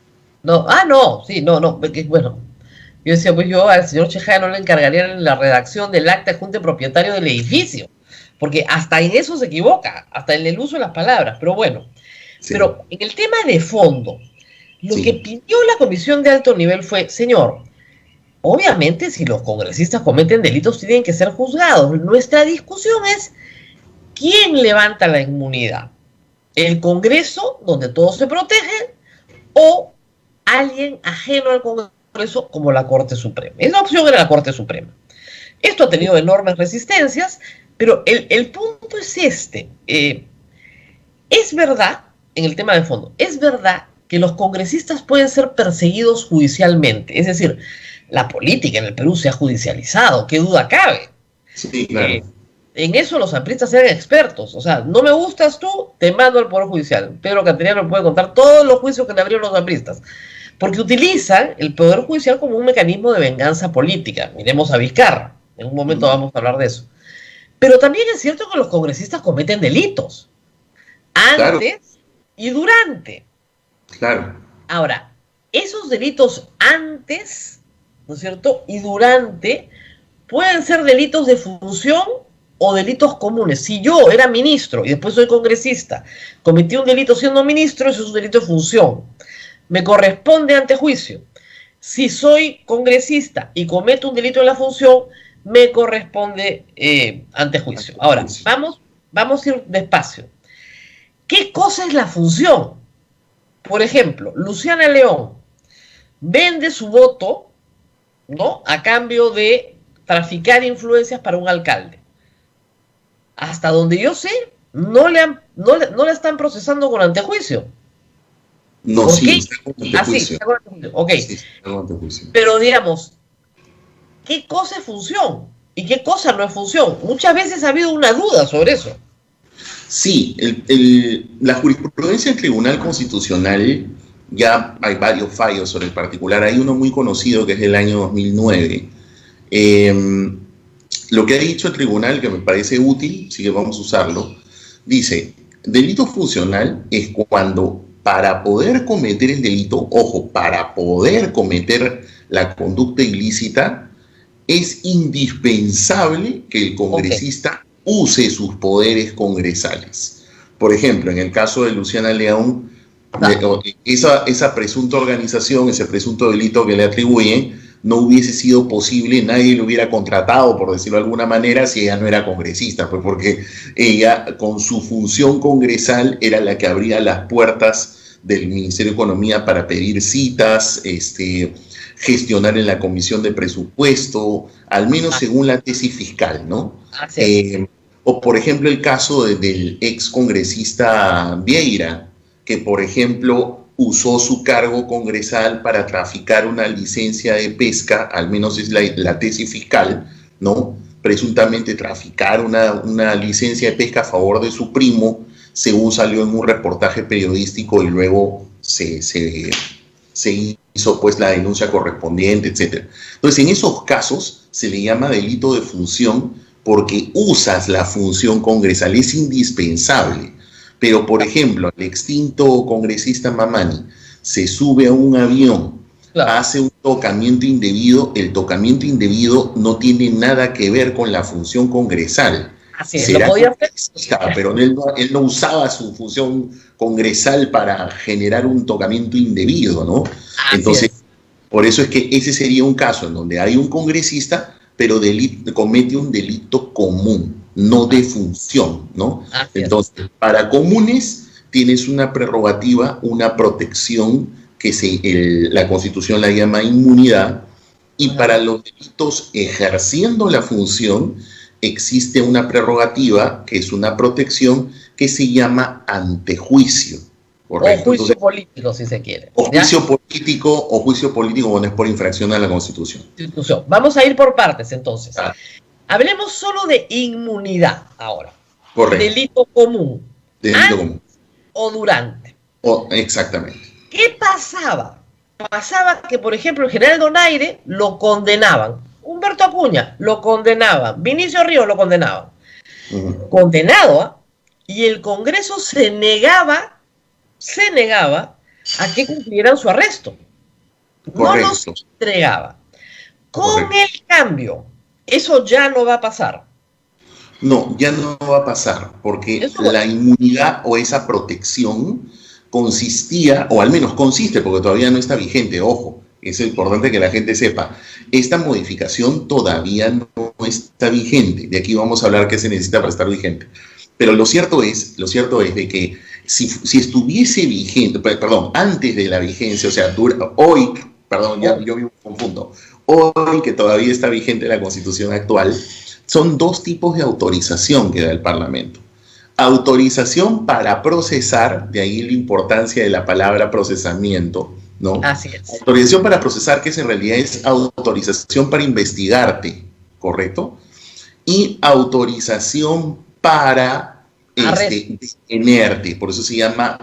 No, no, sí, no, porque, bueno, yo decía, pues yo al señor Chejaya no le encargaría la redacción del acta de junta de propietario del edificio, porque hasta en eso se equivoca, hasta en el uso de las palabras, pero bueno. Sí. Pero en el tema de fondo, lo que pidió la comisión de alto nivel fue, señor, obviamente si los congresistas cometen delitos tienen que ser juzgados. Nuestra discusión es quién levanta la inmunidad, el Congreso, donde todos se protegen, o alguien ajeno al Congreso como la Corte Suprema. Esa opción era la Corte Suprema. Esto ha tenido enormes resistencias, pero el punto es este. Es verdad, en el tema de fondo, es verdad que los congresistas pueden ser perseguidos judicialmente. Es decir, la política en el Perú se ha judicializado, qué duda cabe. Sí, claro. En eso los apristas eran expertos. O sea, no me gustas tú, te mando al Poder Judicial. Pedro Cateriano puede contar todos los juicios que le abrieron los apristas. Porque utilizan el Poder Judicial como un mecanismo de venganza política. Miremos a Vizcarra. En un momento vamos a hablar de eso. Pero también es cierto que los congresistas cometen delitos. Antes y durante. Claro. Ahora, esos delitos antes, ¿no es cierto?, y durante, pueden ser delitos de función o delitos comunes. Si yo era ministro y después soy congresista, cometí un delito siendo ministro, eso es un delito de función. Me corresponde antejuicio. Si soy congresista y cometo un delito en la función, me corresponde antejuicio. Ahora, vamos a ir despacio. ¿Qué cosa es la función? Por ejemplo, Luciana León vende su voto, ¿no?, a cambio de traficar influencias para un alcalde. Hasta donde yo sé, no la están procesando con antejuicio. No, sí, está con antejuicio. Sí, está con antejuicio. Ok. Sí, está con antejuicio. Pero digamos, ¿qué cosa es función y qué cosa no es función? Muchas veces ha habido una duda sobre eso. Sí, la jurisprudencia del Tribunal Constitucional, ya hay varios fallos sobre el particular. Hay uno muy conocido que es del año 2009. Lo que ha dicho el tribunal, que me parece útil, sí que vamos a usarlo, dice, delito funcional es cuando para poder cometer el delito, ojo, para poder cometer la conducta ilícita, es indispensable que el congresista use sus poderes congresales. Por ejemplo, en el caso de Luciana León, esa presunta organización, ese presunto delito que le atribuyen, no hubiese sido posible, nadie lo hubiera contratado, por decirlo de alguna manera, si ella no era congresista, pues porque ella, con su función congresal, era la que abría las puertas del Ministerio de Economía para pedir citas, gestionar en la Comisión de Presupuesto, al menos según la tesis fiscal, ¿no? O, por ejemplo, el caso del ex congresista Vieira, que, por ejemplo, usó su cargo congresal para traficar una licencia de pesca, al menos es la tesis fiscal, ¿no? Presuntamente traficar una licencia de pesca a favor de su primo, según salió en un reportaje periodístico y luego se hizo pues la denuncia correspondiente, etc. Entonces, en esos casos se le llama delito de función porque usas la función congresal, es indispensable. Pero, por ejemplo, el extinto congresista Mamani se sube a un avión, hace un tocamiento indebido, el tocamiento indebido no tiene nada que ver con la función congresal. Así es, lo podía hacer. Pero él no usaba su función congresal para generar un tocamiento indebido, ¿no? Entonces, por eso es que ese sería un caso en donde hay un congresista, pero comete un delito común, no de función, ¿no? Entonces, para comunes tienes una prerrogativa, una protección que la Constitución la llama inmunidad, y para los delitos ejerciendo la función existe una prerrogativa que es una protección que se llama antejuicio. ¿Correcto? O juicio político, si se quiere. O juicio político cuando es por infracción a la Constitución. Vamos a ir por partes, entonces. Hablemos solo de inmunidad ahora. Correcto. Delito común. Delito común. O durante. Exactamente. ¿Qué pasaba? Pasaba que, por ejemplo, el general Donaire lo condenaban. Humberto Acuña lo condenaban. Vinicio Ríos lo condenaban. Condenado, y el Congreso se negaba se negaba a que cumplieran su arresto. No los entregaba. Con el cambio, eso ya no va a pasar. No, ya no va a pasar, porque la inmunidad o esa protección consistía, o al menos consiste, porque todavía no está vigente, ojo, es importante que la gente sepa, esta modificación todavía no está vigente. De aquí vamos a hablar qué se necesita para estar vigente. Pero lo cierto es de que si estuviese vigente, perdón, antes de la vigencia, o sea, hoy, perdón, yo me confundo, hoy que todavía está vigente la Constitución actual, son dos tipos de autorización que da el Parlamento. Autorización para procesar, de ahí la importancia de la palabra procesamiento, ¿no? Así es. Autorización para procesar, que en realidad es autorización para investigarte, ¿correcto? Y autorización para detenerte, por eso se llama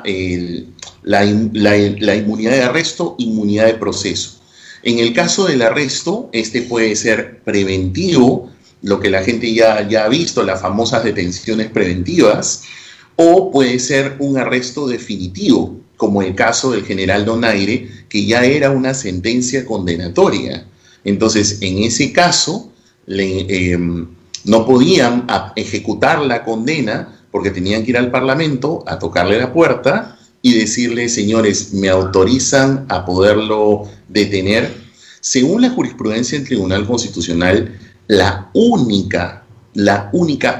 la inmunidad de arresto, inmunidad de proceso. En el caso del arresto, puede ser preventivo, lo que la gente ya ha visto, las famosas detenciones preventivas, o puede ser un arresto definitivo, como el caso del general Donaire, que ya era una sentencia condenatoria. Entonces, en ese caso, no podían ejecutar la condena porque tenían que ir al Parlamento a tocarle la puerta y decirle, señores, ¿me autorizan a poderlo detener? Según la jurisprudencia del Tribunal Constitucional, la única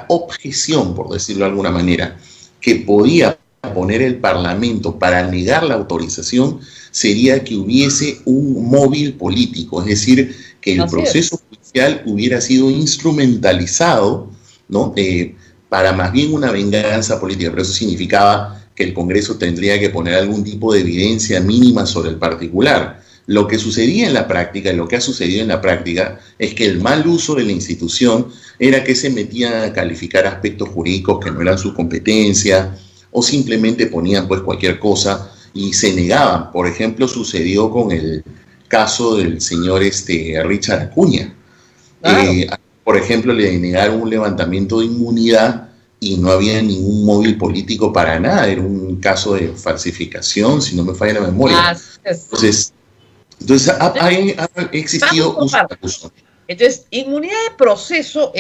objeción, por decirlo de alguna manera, que podía poner el Parlamento para negar la autorización sería que hubiese un móvil político, es decir, que el proceso judicial hubiera sido instrumentalizado, ¿no? Para más bien una venganza política, pero eso significaba que el Congreso tendría que poner algún tipo de evidencia mínima sobre el particular. Lo que sucedía en la práctica, lo que ha sucedido en la práctica, es que el mal uso de la institución era que se metían a calificar aspectos jurídicos que no eran su competencia, o simplemente ponían pues cualquier cosa y se negaban. Por ejemplo, sucedió con el caso del señor Richard Acuña. Por ejemplo, le negaron un levantamiento de inmunidad y no había ningún móvil político para nada. Era un caso de falsificación, si no me falla la memoria. Entonces ha existido uso de abuso. Entonces, inmunidad de proceso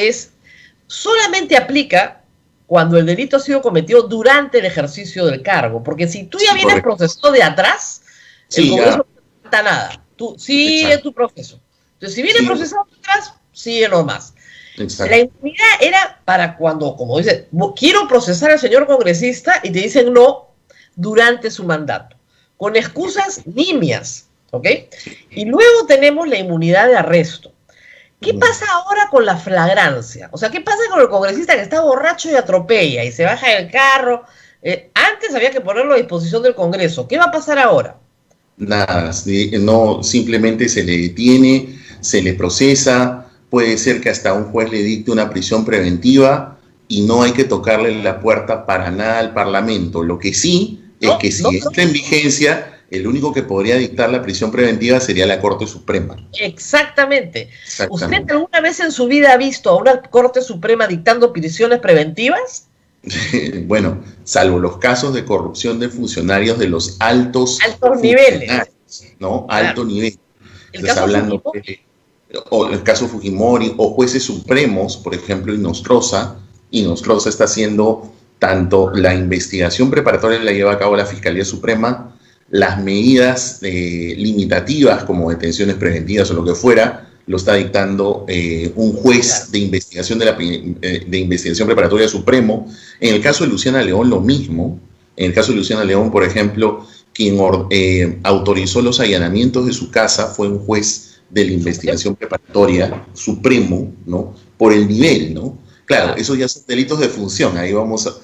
solamente aplica cuando el delito ha sido cometido durante el ejercicio del cargo. Porque si tú ya vienes procesado de atrás, el Congreso no cuenta nada. Tú sigue tu proceso. Entonces, si vienes procesado de atrás, sigue nomás. Exacto. La inmunidad era para cuando, como dice, quiero procesar al señor congresista y te dicen no durante su mandato, con excusas nimias, ¿ok? Y luego tenemos la inmunidad de arresto. ¿Qué pasa ahora con la flagrancia? O sea, ¿qué pasa con el congresista que está borracho y atropella y se baja del carro? Antes había que ponerlo a disposición del Congreso. ¿Qué va a pasar ahora? Nada, no, simplemente se le detiene, se le procesa. Puede ser que hasta un juez le dicte una prisión preventiva y no hay que tocarle la puerta para nada al Parlamento. Lo que sí es que si entra en vigencia, el único que podría dictar la prisión preventiva sería la Corte Suprema. Exactamente. ¿Usted alguna vez en su vida ha visto a una Corte Suprema dictando prisiones preventivas? Bueno, salvo los casos de corrupción de funcionarios de los altos niveles, ¿no? Alto nivel. Estás hablando o el caso Fujimori, o jueces supremos, por ejemplo, Inostroza está haciendo tanto la investigación preparatoria la lleva a cabo la Fiscalía Suprema, las medidas limitativas como detenciones preventivas o lo que fuera, lo está dictando un juez de investigación de investigación preparatoria supremo. En el caso de Luciana León, lo mismo. En el caso de Luciana León, por ejemplo, quien autorizó los allanamientos de su casa fue un juez de la investigación preparatoria supremo, ¿no? Por el nivel, ¿no? Claro, esos ya son delitos de función, ahí vamos a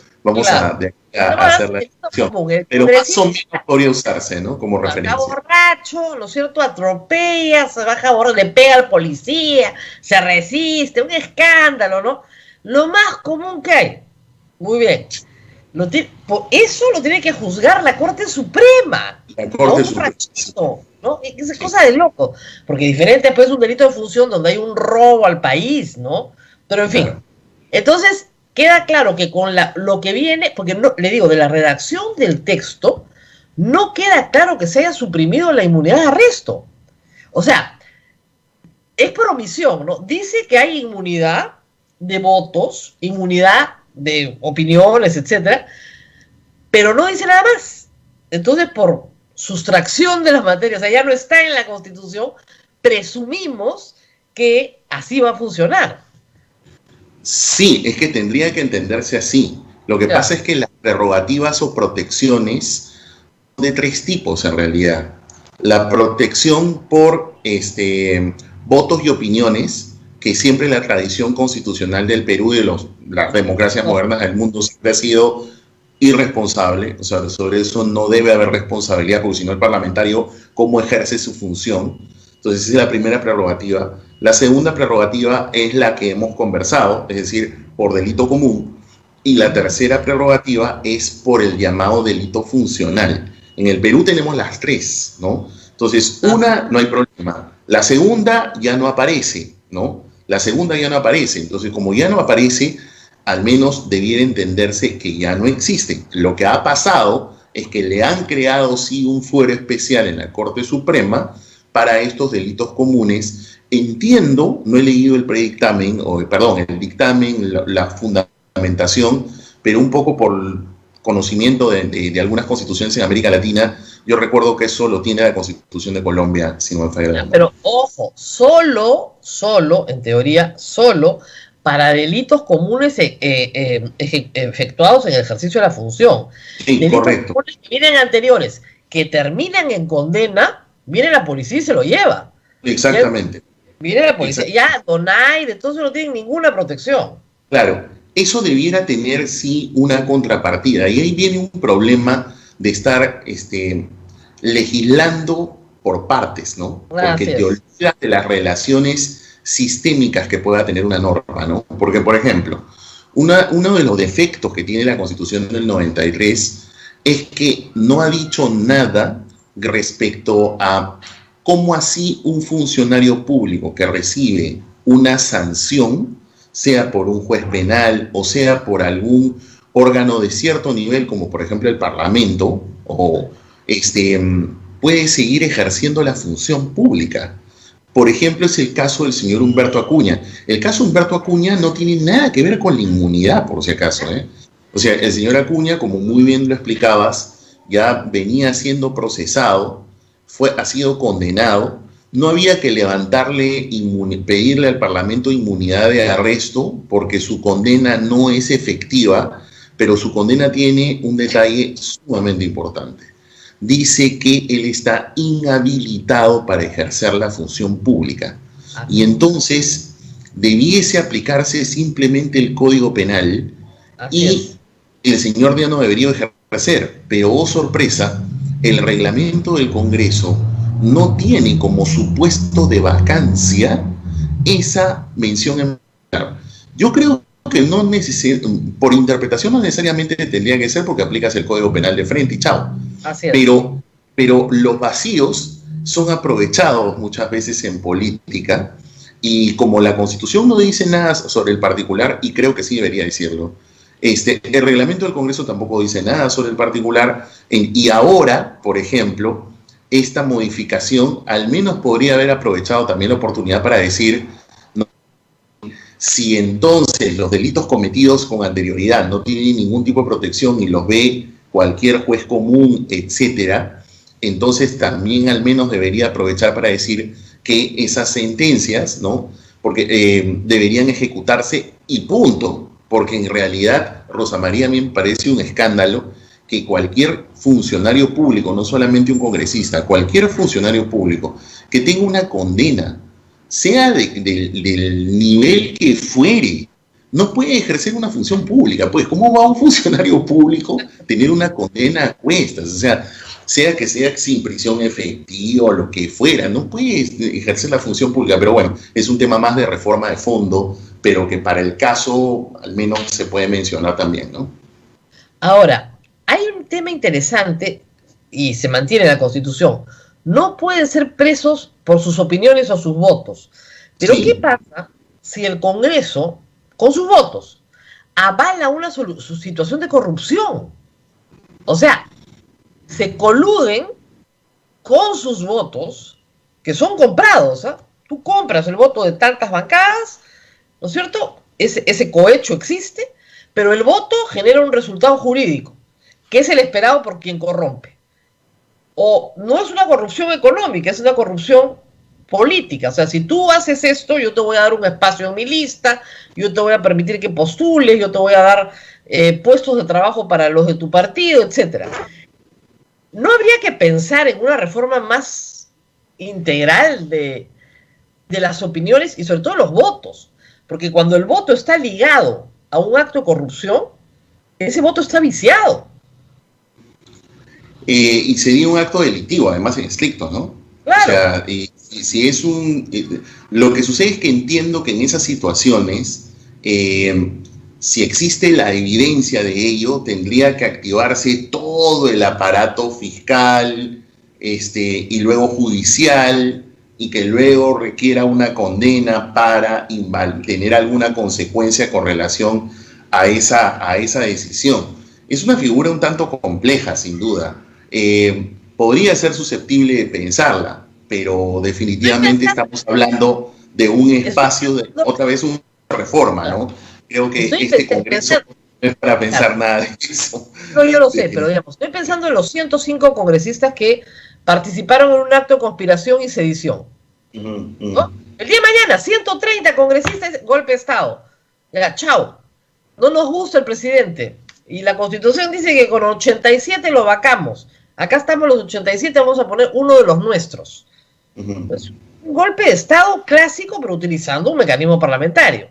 hacer la discusión. Pero más o menos podría usarse, ¿no? Como referencia. Está borracho, ¿no es cierto? Atropella, se baja borracho, le pega al policía, se resiste, un escándalo, ¿no? Lo más común que hay. Muy bien. Por eso lo tiene que juzgar la Corte Suprema. La Corte Suprema. ¿No? Es cosa de loco, porque diferente pues un delito de función donde hay un robo al país, ¿no? Pero en fin, entonces queda claro que con lo que viene, porque no, le digo, de la redacción del texto, no queda claro que se haya suprimido la inmunidad de arresto. O sea, es por omisión, ¿no? Dice que hay inmunidad de votos, inmunidad de opiniones, etcétera, pero no dice nada más. Entonces, por sustracción de las materias, o sea, ya no está en la Constitución, presumimos que así va a funcionar. Sí, es que tendría que entenderse así. Lo que pasa es que las prerrogativas o protecciones son de tres tipos en realidad. La protección por votos y opiniones, que siempre la tradición constitucional del Perú y de las democracias modernas del mundo siempre ha sido irresponsable. O sea, sobre eso no debe haber responsabilidad, porque si no el parlamentario, ¿cómo ejerce su función? Entonces esa es la primera prerrogativa. La segunda prerrogativa es la que hemos conversado, es decir, por delito común. Y la tercera prerrogativa es por el llamado delito funcional. En el Perú tenemos las tres, ¿no? Entonces, una, no hay problema. La segunda ya no aparece, ¿no? La segunda ya no aparece. Entonces, como ya no aparece, al menos debiera entenderse que ya no existe. Lo que ha pasado es que le han creado, sí, un fuero especial en la Corte Suprema para estos delitos comunes. Entiendo, no he leído el predictamen, el dictamen, la fundamentación, pero un poco por conocimiento de algunas constituciones en América Latina, yo recuerdo que eso lo tiene la Constitución de Colombia, si no me falla la memoria. Pero ojo, solo, en teoría, solo para delitos comunes efectuados en el ejercicio de la función. Sí, delitos correcto. Comunes que vienen anteriores, que terminan en condena, viene la policía y se lo lleva. Exactamente. Viene la policía, ya Donaire, entonces no tienen ninguna protección. Claro, eso debiera tener sí una contrapartida, y ahí viene un problema de estar legislando por partes, ¿no? Porque te olvidas de las relaciones sistémicas que pueda tener una norma, ¿no? Porque, por ejemplo, uno de los defectos que tiene la Constitución del 93 es que no ha dicho nada respecto a cómo así un funcionario público que recibe una sanción, sea por un juez penal o sea por algún órgano de cierto nivel, como por ejemplo el Parlamento, o puede seguir ejerciendo la función pública. Por ejemplo, es el caso del señor Humberto Acuña. El caso Humberto Acuña no tiene nada que ver con la inmunidad, por si acaso, ¿eh? O sea, el señor Acuña, como muy bien lo explicabas, ya venía siendo procesado, ha sido condenado. No había que pedirle al Parlamento inmunidad de arresto, porque su condena no es efectiva, pero su condena tiene un detalle sumamente importante. Dice que él está inhabilitado para ejercer la función pública. Y entonces debiese aplicarse simplemente el Código Penal y el señor ya no debería ejercer. Pero, oh sorpresa, el reglamento del Congreso no tiene como supuesto de vacancia esa mención en particular. Yo creo que por interpretación no necesariamente tendría que ser, porque aplicas el Código Penal de frente y chao. Pero los vacíos son aprovechados muchas veces en política, y como la Constitución no dice nada sobre el particular, y creo que sí debería decirlo, el reglamento del Congreso tampoco dice nada sobre el particular, y ahora, por ejemplo, esta modificación al menos podría haber aprovechado también la oportunidad para decir, ¿no?, si entonces los delitos cometidos con anterioridad no tienen ningún tipo de protección y los ve cualquier juez común, etcétera, entonces también al menos debería aprovechar para decir que esas sentencias, ¿no?, porque deberían ejecutarse y punto, porque en realidad, Rosa María, a mí me parece un escándalo que cualquier funcionario público, no solamente un congresista, cualquier funcionario público que tenga una condena, sea del nivel que fuere, no puede ejercer una función pública. Pues, ¿cómo va un funcionario público tener una condena a cuestas? O sea que sea sin prisión efectiva o lo que fuera, no puede ejercer la función pública. Pero bueno, es un tema más de reforma de fondo, pero que para el caso al menos se puede mencionar también, ¿no? Ahora, hay un tema interesante y se mantiene en la Constitución. No pueden ser presos por sus opiniones o sus votos. Pero ¿qué pasa si el Congreso, con sus votos, avala su situación de corrupción? O sea, se coluden con sus votos, que son comprados, ¿eh? Tú compras el voto de tantas bancadas, ¿no es cierto? Ese cohecho existe, pero el voto genera un resultado jurídico, que es el esperado por quien corrompe. O no es una corrupción económica, es una corrupción política. O sea, si tú haces esto, yo te voy a dar un espacio en mi lista, yo te voy a permitir que postules, yo te voy a dar puestos de trabajo para los de tu partido, etcétera. ¿No habría que pensar en una reforma más integral de las opiniones y sobre todo los votos? Porque cuando el voto está ligado a un acto de corrupción, ese voto está viciado. Y sería un acto delictivo, además en estricto, ¿no? Claro. O sea, si es un... lo que sucede es que entiendo que en esas situaciones, si existe la evidencia de ello, tendría que activarse todo el aparato fiscal, y luego judicial, y que luego requiera una condena para tener alguna consecuencia con relación a esa decisión. Es una figura un tanto compleja, sin duda. Podría ser susceptible de pensarla, pero definitivamente estamos hablando de un espacio, otra vez una reforma, ¿no? Creo que este Congreso no es para pensar nada de eso. No, yo lo sé, pero digamos, estoy pensando en los 105 congresistas que participaron en un acto de conspiración y sedición. ¿No? El día de mañana, 130 congresistas, golpe de Estado. Ya, chao. No nos gusta el presidente. Y la Constitución dice que con 87 lo vacamos. Acá estamos los 87, vamos a poner uno de los nuestros. Pues, un golpe de Estado clásico, pero utilizando un mecanismo parlamentario.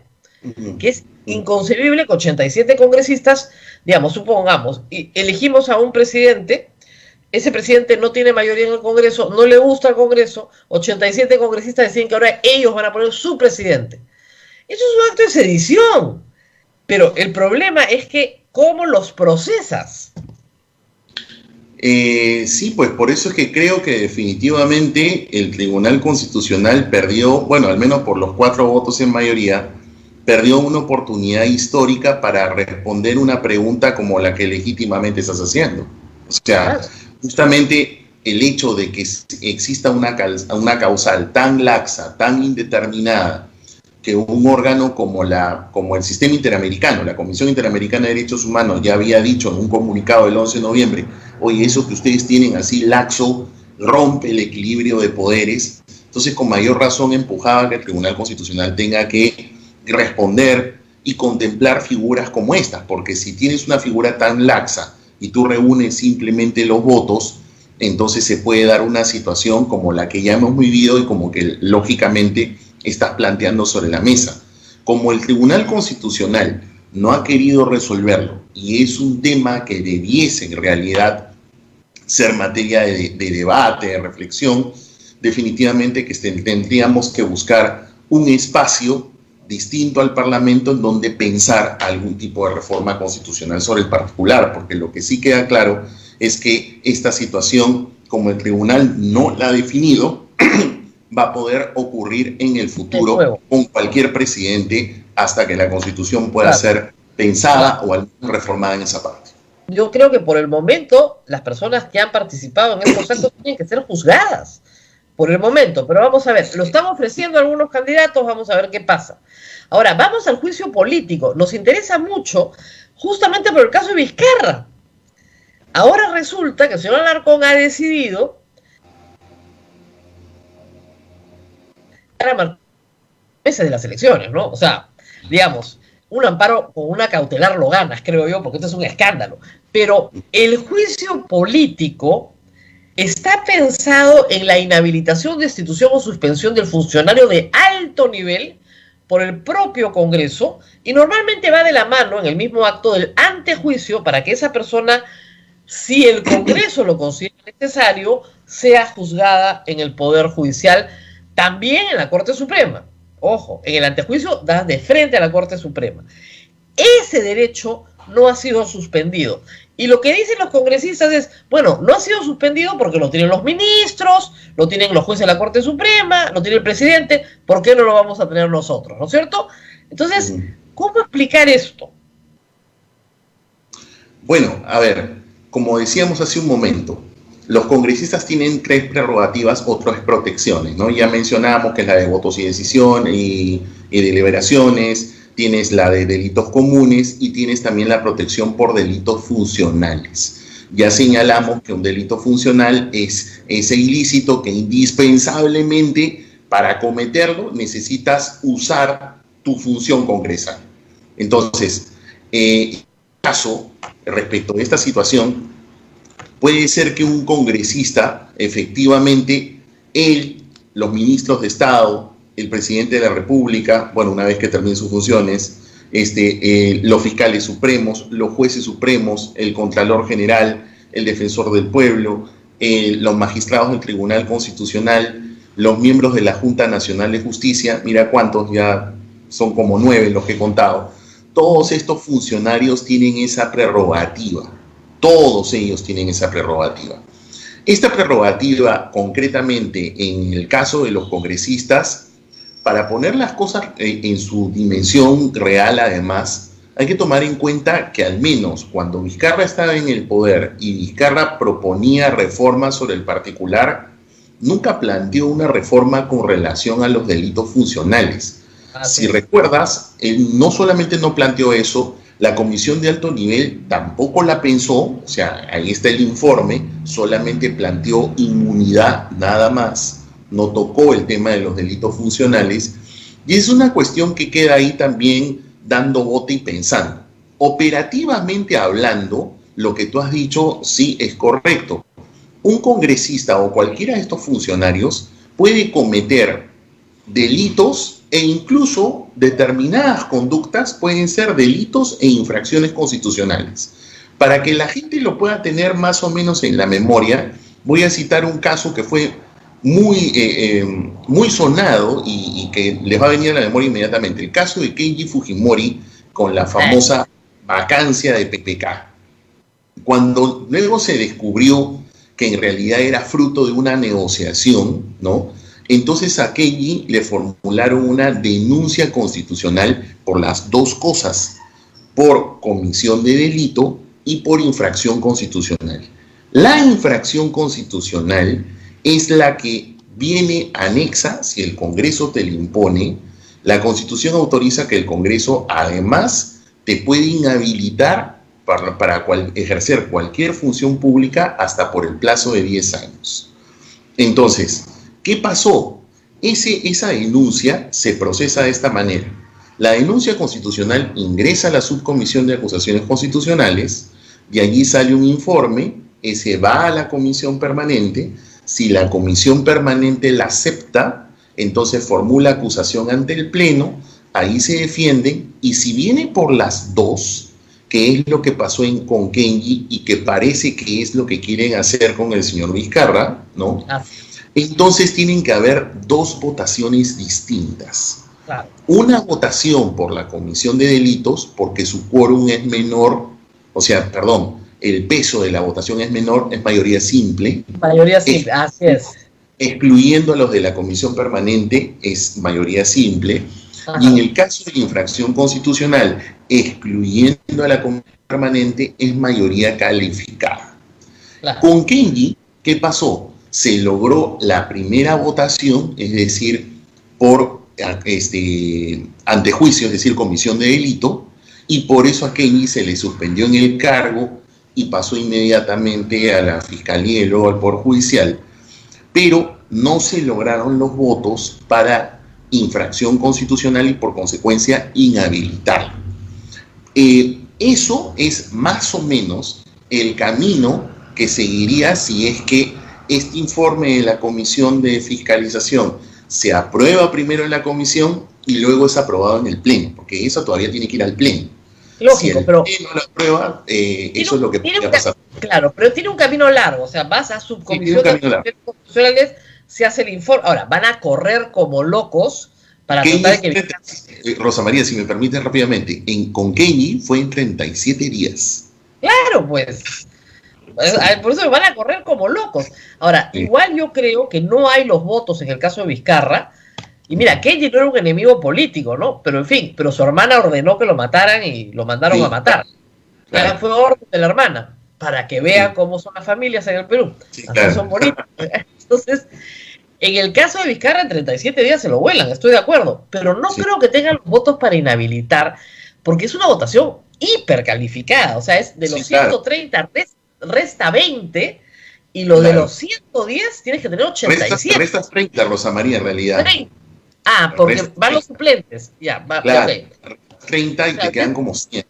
Que es inconcebible que 87 congresistas, digamos, supongamos, y elegimos a un presidente, ese presidente no tiene mayoría en el Congreso, no le gusta el Congreso, 87 congresistas deciden que ahora ellos van a poner su presidente. Eso es un acto de sedición. Pero el problema es que, ¿cómo los procesas? Sí, pues por eso es que creo que definitivamente el Tribunal Constitucional perdió, bueno, al menos por los 4 votos en mayoría, perdió una oportunidad histórica para responder una pregunta como la que legítimamente estás haciendo. O sea, justamente el hecho de que exista una causal tan laxa, tan indeterminada, que un órgano como el Sistema Interamericano, la Comisión Interamericana de Derechos Humanos, ya había dicho en un comunicado del 11 de noviembre, oye, eso que ustedes tienen así laxo rompe el equilibrio de poderes. Entonces, con mayor razón empujaba que el Tribunal Constitucional tenga que responder y contemplar figuras como estas, porque si tienes una figura tan laxa y tú reúnes simplemente los votos, entonces se puede dar una situación como la que ya hemos vivido y como que lógicamente estás planteando sobre la mesa. Como el Tribunal Constitucional no ha querido resolverlo y es un tema que debiese en realidad ser materia de debate, de reflexión, definitivamente que tendríamos que buscar un espacio distinto al Parlamento en donde pensar algún tipo de reforma constitucional sobre el particular, porque lo que sí queda claro es que esta situación, como el tribunal no la ha definido, va a poder ocurrir en el futuro con cualquier presidente hasta que la Constitución pueda ser pensada o al menos reformada en esa parte. Yo creo que por el momento las personas que han participado en estos actos tienen que ser juzgadas por el momento, pero vamos a ver, lo están ofreciendo algunos candidatos, vamos a ver qué pasa. Ahora, vamos al juicio político. Nos interesa mucho justamente por el caso de Vizcarra. Ahora resulta que el señor Alarcón ha decidido para meses de las elecciones, ¿no? O sea, digamos, un amparo con una cautelar lo ganas, creo yo, porque esto es un escándalo. Pero el juicio político está pensado en la inhabilitación, destitución o suspensión del funcionario de alto nivel por el propio Congreso y normalmente va de la mano en el mismo acto del antejuicio para que esa persona, si el Congreso lo considera necesario, sea juzgada en el Poder Judicial, también en la Corte Suprema. Ojo, en el antejuicio da de frente a la Corte Suprema. Ese derecho no ha sido suspendido. Y lo que dicen los congresistas es, bueno, no ha sido suspendido porque lo tienen los ministros, lo tienen los jueces de la Corte Suprema, lo tiene el presidente, ¿por qué no lo vamos a tener nosotros? ¿No es cierto? Entonces, ¿cómo explicar esto? Bueno, a ver, como decíamos hace un momento, los congresistas tienen 3 prerrogativas o 3 protecciones, ¿no? Ya mencionamos que es la de votos y decisión y deliberaciones, tienes la de delitos comunes y tienes también la protección por delitos funcionales. Ya señalamos que un delito funcional es ese ilícito que indispensablemente para cometerlo necesitas usar tu función congresal. Entonces, caso respecto a esta situación, puede ser que un congresista, efectivamente, él, los ministros de Estado, el presidente de la República, bueno, una vez que termine sus funciones, los fiscales supremos, los jueces supremos, el Contralor General, el Defensor del Pueblo, los magistrados del Tribunal Constitucional, los miembros de la Junta Nacional de Justicia, mira cuántos, ya son como 9 los que he contado. Todos estos funcionarios tienen esa prerrogativa, todos ellos tienen esa prerrogativa. Esta prerrogativa, concretamente, en el caso de los congresistas, para poner las cosas en su dimensión real, además, hay que tomar en cuenta que al menos cuando Vizcarra estaba en el poder y Vizcarra proponía reformas sobre el particular, nunca planteó una reforma con relación a los delitos funcionales. Si recuerdas, él no solamente no planteó eso, la comisión de alto nivel tampoco la pensó, o sea, ahí está el informe, solamente planteó inmunidad nada más, no tocó el tema de los delitos funcionales, y es una cuestión que queda ahí también dando bote y pensando. Operativamente hablando, lo que tú has dicho sí es correcto. Un congresista o cualquiera de estos funcionarios puede cometer delitos e incluso determinadas conductas pueden ser delitos e infracciones constitucionales. Para que la gente lo pueda tener más o menos en la memoria, voy a citar un caso que fue muy sonado y que les va a venir a la memoria inmediatamente. El caso de Kenji Fujimori con la famosa vacancia de PPK. Cuando luego se descubrió que en realidad era fruto de una negociación, ¿no? Entonces a Kenji le formularon una denuncia constitucional por las dos cosas, por comisión de delito y por infracción constitucional. La infracción constitucional es la que viene anexa, si el Congreso te lo impone, la Constitución autoriza que el Congreso además te puede inhabilitar para ejercer cualquier función pública hasta por el plazo de 10 años. Entonces, ¿qué pasó? Esa denuncia se procesa de esta manera. La denuncia constitucional ingresa a la Subcomisión de Acusaciones Constitucionales, de allí sale un informe, ese va a la Comisión Permanente. Si la Comisión Permanente la acepta, entonces formula acusación ante el Pleno, ahí se defienden, y si viene por las dos, que es lo que pasó con Kenji y que parece que es lo que quieren hacer con el señor Vizcarra, ¿no? Entonces tienen que haber dos votaciones distintas. Claro. Una votación por la comisión de delitos, porque su quórum es menor, o sea, perdón, el peso de la votación es menor, es mayoría simple. Mayoría simple, así es. Excluyendo a los de la comisión permanente, es mayoría simple. Ajá. Y en el caso de infracción constitucional, excluyendo a la comisión permanente, es mayoría calificada. Claro. Con Kenji, ¿qué pasó? Se logró la primera votación, es decir, por antejuicio, es decir, comisión de delito, y por eso a Kenji se le suspendió en el cargo y pasó inmediatamente a la Fiscalía y luego al Poder Judicial. Pero no se lograron los votos para infracción constitucional y por consecuencia inhabilitarlo. Eso es más o menos el camino que seguiría si es que este informe de la Comisión de Fiscalización se aprueba primero en la Comisión y luego es aprobado en el Pleno, porque eso todavía tiene que ir al Pleno. Lógico, si el pero Pleno lo aprueba, eso es lo que podría pasar. Claro, pero tiene un camino largo, o sea, vas a subcomisión de constitucionales, se hace el informe. Ahora, van a correr como locos para tratar de que... Rosa María, si me permite rápidamente, con Kenji fue en 37 días. Claro, pues. Por eso van a correr como locos. Ahora, sí. Igual yo creo que no hay los votos en el caso de Vizcarra. Y mira, Kenji no era un enemigo político, ¿no? Pero en fin, su hermana ordenó que lo mataran y lo mandaron a matar. Claro. Fue orden de la hermana. para que vean cómo son las familias en el Perú. Sí, Así claro. son bonitas. Entonces, en el caso de Vizcarra, en 37 días se lo vuelan, estoy de acuerdo, pero no creo que tengan los votos para inhabilitar, porque es una votación hipercalificada, o sea, es de los 130 resta 20, y lo de los 110 tienes que tener 87. Restas 30, Rosa María, en realidad. 30. Porque van los suplentes, ya, Claro, okay. 30 y te quedan como 100.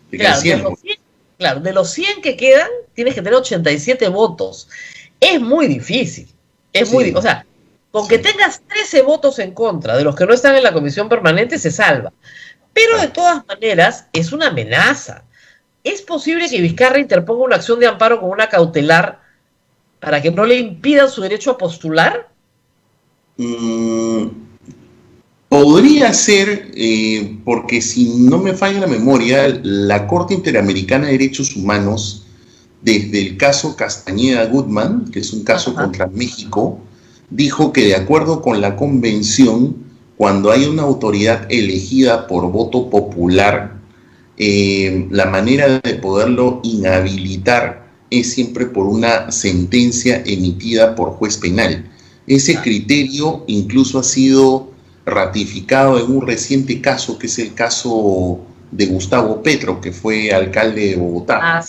Te Claro, quedan 100. de los 100 que quedan, tienes que tener 87 votos. Es muy difícil. O sea, con que tengas 13 votos en contra de los que no están en la comisión permanente, se salva. Pero de todas maneras, es una amenaza. ¿Es posible que Vizcarra interponga una acción de amparo con una cautelar para que no le impidan su derecho a postular? Podría ser, porque si no me falla la memoria, la Corte Interamericana de Derechos Humanos, desde el caso Castañeda-Gutman, que es un caso contra México, dijo que de acuerdo con la convención, cuando hay una autoridad elegida por voto popular, la manera de poderlo inhabilitar es siempre por una sentencia emitida por juez penal. Ese criterio incluso ha sido ratificado en un reciente caso, que es el caso de Gustavo Petro, que fue alcalde de Bogotá.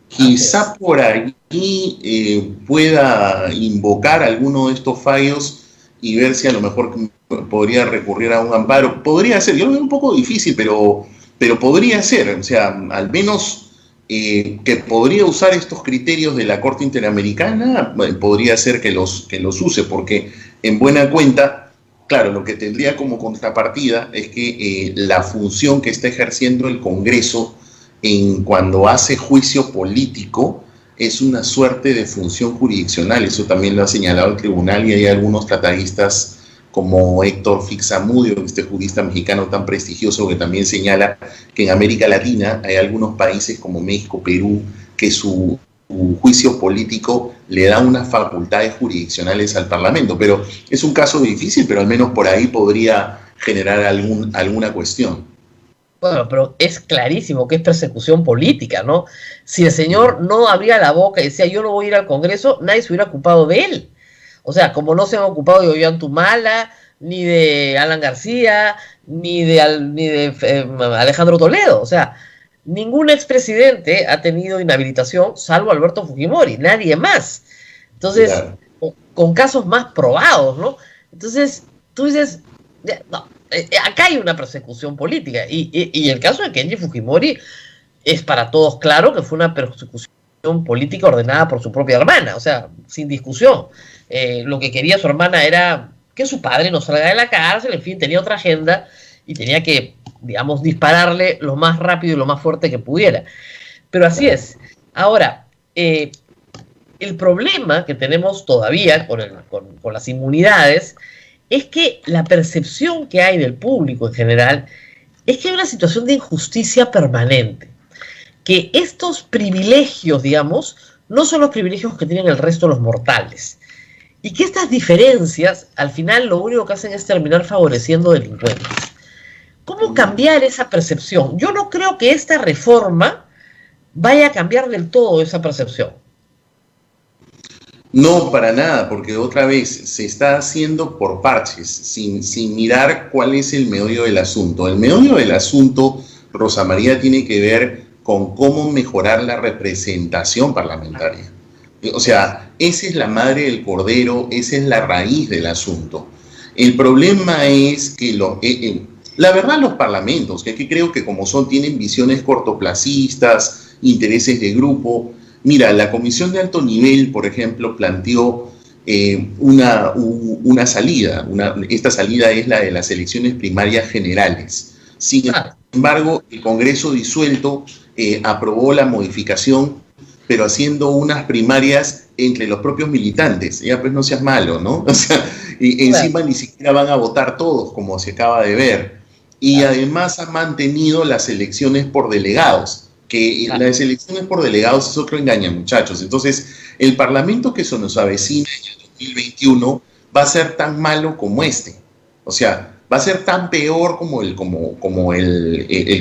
Quizá por allí pueda invocar alguno de estos fallos y ver si a lo mejor podría recurrir a un amparo. Podría ser, yo lo veo un poco difícil, pero podría ser, o sea, al menos que podría usar estos criterios de la Corte Interamericana, podría ser que los use, porque en buena cuenta, claro, lo que tendría como contrapartida es que la función que está ejerciendo el Congreso cuando hace juicio político es una suerte de función jurisdiccional. Eso también lo ha señalado el tribunal, y hay algunos tratadistas como Héctor Fixamudio, este jurista mexicano tan prestigioso, que también señala que en América Latina hay algunos países como México, Perú, que su juicio político le da unas facultades jurisdiccionales al Parlamento. Pero es un caso difícil, pero al menos por ahí podría generar alguna cuestión. Bueno, pero es clarísimo que es persecución política, ¿no? Si el señor no abría la boca y decía yo no voy a ir al Congreso, nadie se hubiera ocupado de él. O sea, como no se han ocupado de Ollantumala, ni de Alan García, ni de Alejandro Toledo. O sea, ningún expresidente ha tenido inhabilitación, salvo Alberto Fujimori, nadie más. Entonces, claro, con casos más probados, ¿no? Entonces, tú dices, no, acá hay una persecución política. Y el caso de Kenji Fujimori es para todos claro que fue una persecución política ordenada por su propia hermana, o sea, sin discusión. Lo que quería su hermana era que su padre no salga de la cárcel, en fin, tenía otra agenda y tenía que, digamos, dispararle lo más rápido y lo más fuerte que pudiera. Pero así es. Ahora, el problema que tenemos todavía con las inmunidades es que la percepción que hay del público en general es que hay una situación de injusticia permanente. Que estos privilegios, digamos, no son los privilegios que tienen el resto de los mortales. Y que estas diferencias, al final, lo único que hacen es terminar favoreciendo delincuentes. ¿Cómo cambiar esa percepción? Yo no creo que esta reforma vaya a cambiar del todo esa percepción. No, para nada, porque otra vez se está haciendo por parches, sin mirar cuál es el meollo del asunto. El meollo del asunto, Rosa María, tiene que ver con cómo mejorar la representación parlamentaria. O sea, esa es la madre del cordero, esa es la raíz del asunto. El problema es que la verdad, los parlamentos, que aquí creo que como tienen visiones cortoplacistas, intereses de grupo. Mira, la Comisión de Alto Nivel, por ejemplo, planteó una salida. Esta salida es la de las elecciones primarias generales. Sin embargo, el Congreso disuelto aprobó la modificación, pero haciendo unas primarias entre los propios militantes. Ya, pues no seas malo, ¿no? O sea, y encima ni siquiera van a votar todos, como se acaba de ver. Y además ha mantenido las elecciones por delegados, que las elecciones por delegados es otro engaño, muchachos. Entonces, el Parlamento que se nos avecina en el 2021 va a ser tan malo como este. O sea, va a ser tan peor como el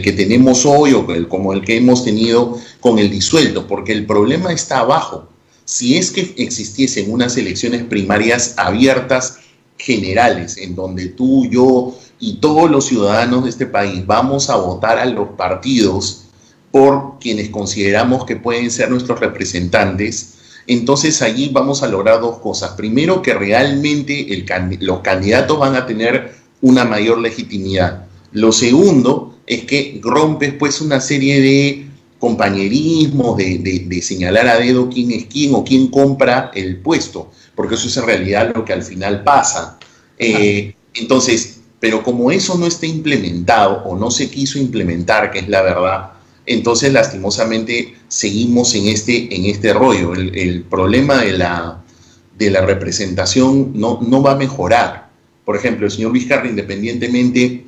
que tenemos hoy o como el que hemos tenido con el disuelto, porque el problema está abajo. Si es que existiesen unas elecciones primarias abiertas, generales, en donde tú, yo y todos los ciudadanos de este país vamos a votar a los partidos por quienes consideramos que pueden ser nuestros representantes, entonces allí vamos a lograr dos cosas. Primero, que realmente los candidatos van a tener una mayor legitimidad. Lo segundo es que rompes pues una serie de compañerismos, de señalar a dedo quién es quién o quién compra el puesto, porque eso es en realidad lo que al final pasa. Entonces, pero como eso no está implementado o no se quiso implementar, que es la verdad, entonces lastimosamente seguimos en este rollo. El problema de la representación no va a mejorar. Por ejemplo, el señor Vizcarra, independientemente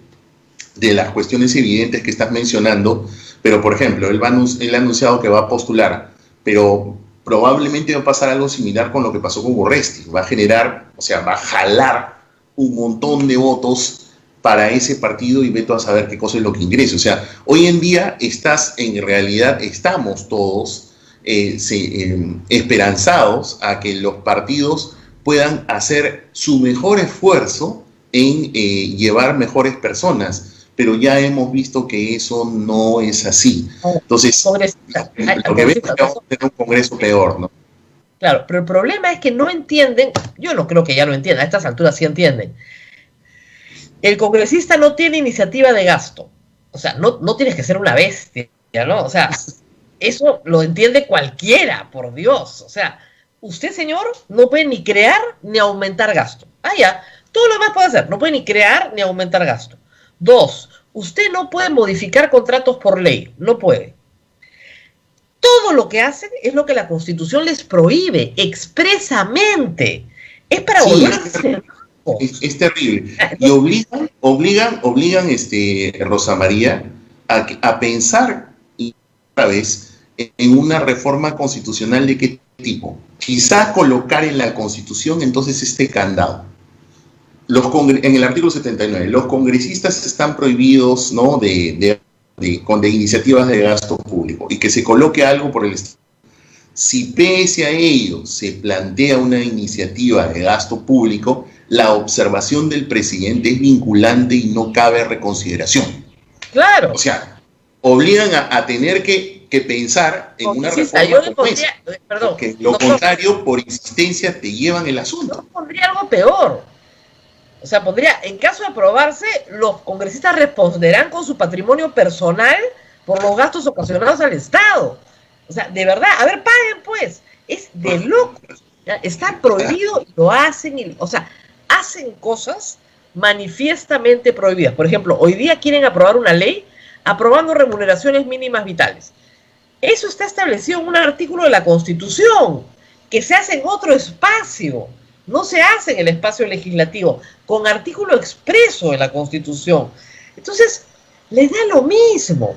de las cuestiones evidentes que estás mencionando, pero por ejemplo, él ha anunciado que va a postular, pero probablemente va a pasar algo similar con lo que pasó con Urresti. Va a generar, o sea, va a jalar un montón de votos para ese partido y veto a saber qué cosa es lo que ingrese. O sea, hoy en día en realidad estamos todos esperanzados a que los partidos puedan hacer su mejor esfuerzo en llevar mejores personas, pero ya hemos visto que eso no es así. Entonces, lo que vemos es que vamos a tener un Congreso peor, ¿no? Claro, pero el problema es que no entienden, yo no creo que ya lo entiendan, a estas alturas sí entienden. El congresista no tiene iniciativa de gasto, o sea, no tienes que ser una bestia, ¿no? O sea, eso lo entiende cualquiera, por Dios. O sea, usted, señor, no puede ni crear ni aumentar gasto. Ya, todo lo demás puede hacer, no puede ni crear ni aumentar gasto. 2, usted no puede modificar contratos por ley, no puede. Todo lo que hacen es lo que la Constitución les prohíbe expresamente. Es para volverse. Es terrible. Y obligan Rosa María, a pensar otra vez en una reforma constitucional de qué tipo. Quizá colocar en la Constitución entonces este candado. En el artículo 79, los congresistas están prohibidos, ¿no?, de iniciativas de gasto público, y que se coloque algo por el estilo. Si pese a ello se plantea una iniciativa de gasto público, la observación del presidente es vinculante y no cabe reconsideración. Claro. O sea, obligan a tener que pensar en una reforma como esa, porque lo contrario, por insistencia, te llevan el asunto. Yo pondría algo peor. O sea, en caso de aprobarse, los congresistas responderán con su patrimonio personal por los gastos ocasionados al Estado. O sea, de verdad, a ver, paguen pues. Es de locos. Está prohibido y lo hacen. O sea, hacen cosas manifiestamente prohibidas. Por ejemplo, hoy día quieren aprobar una ley aprobando remuneraciones mínimas vitales. Eso está establecido en un artículo de la Constitución, que se hace en otro espacio. No se hace en el espacio legislativo, con artículo expreso de la Constitución. Entonces, les da lo mismo.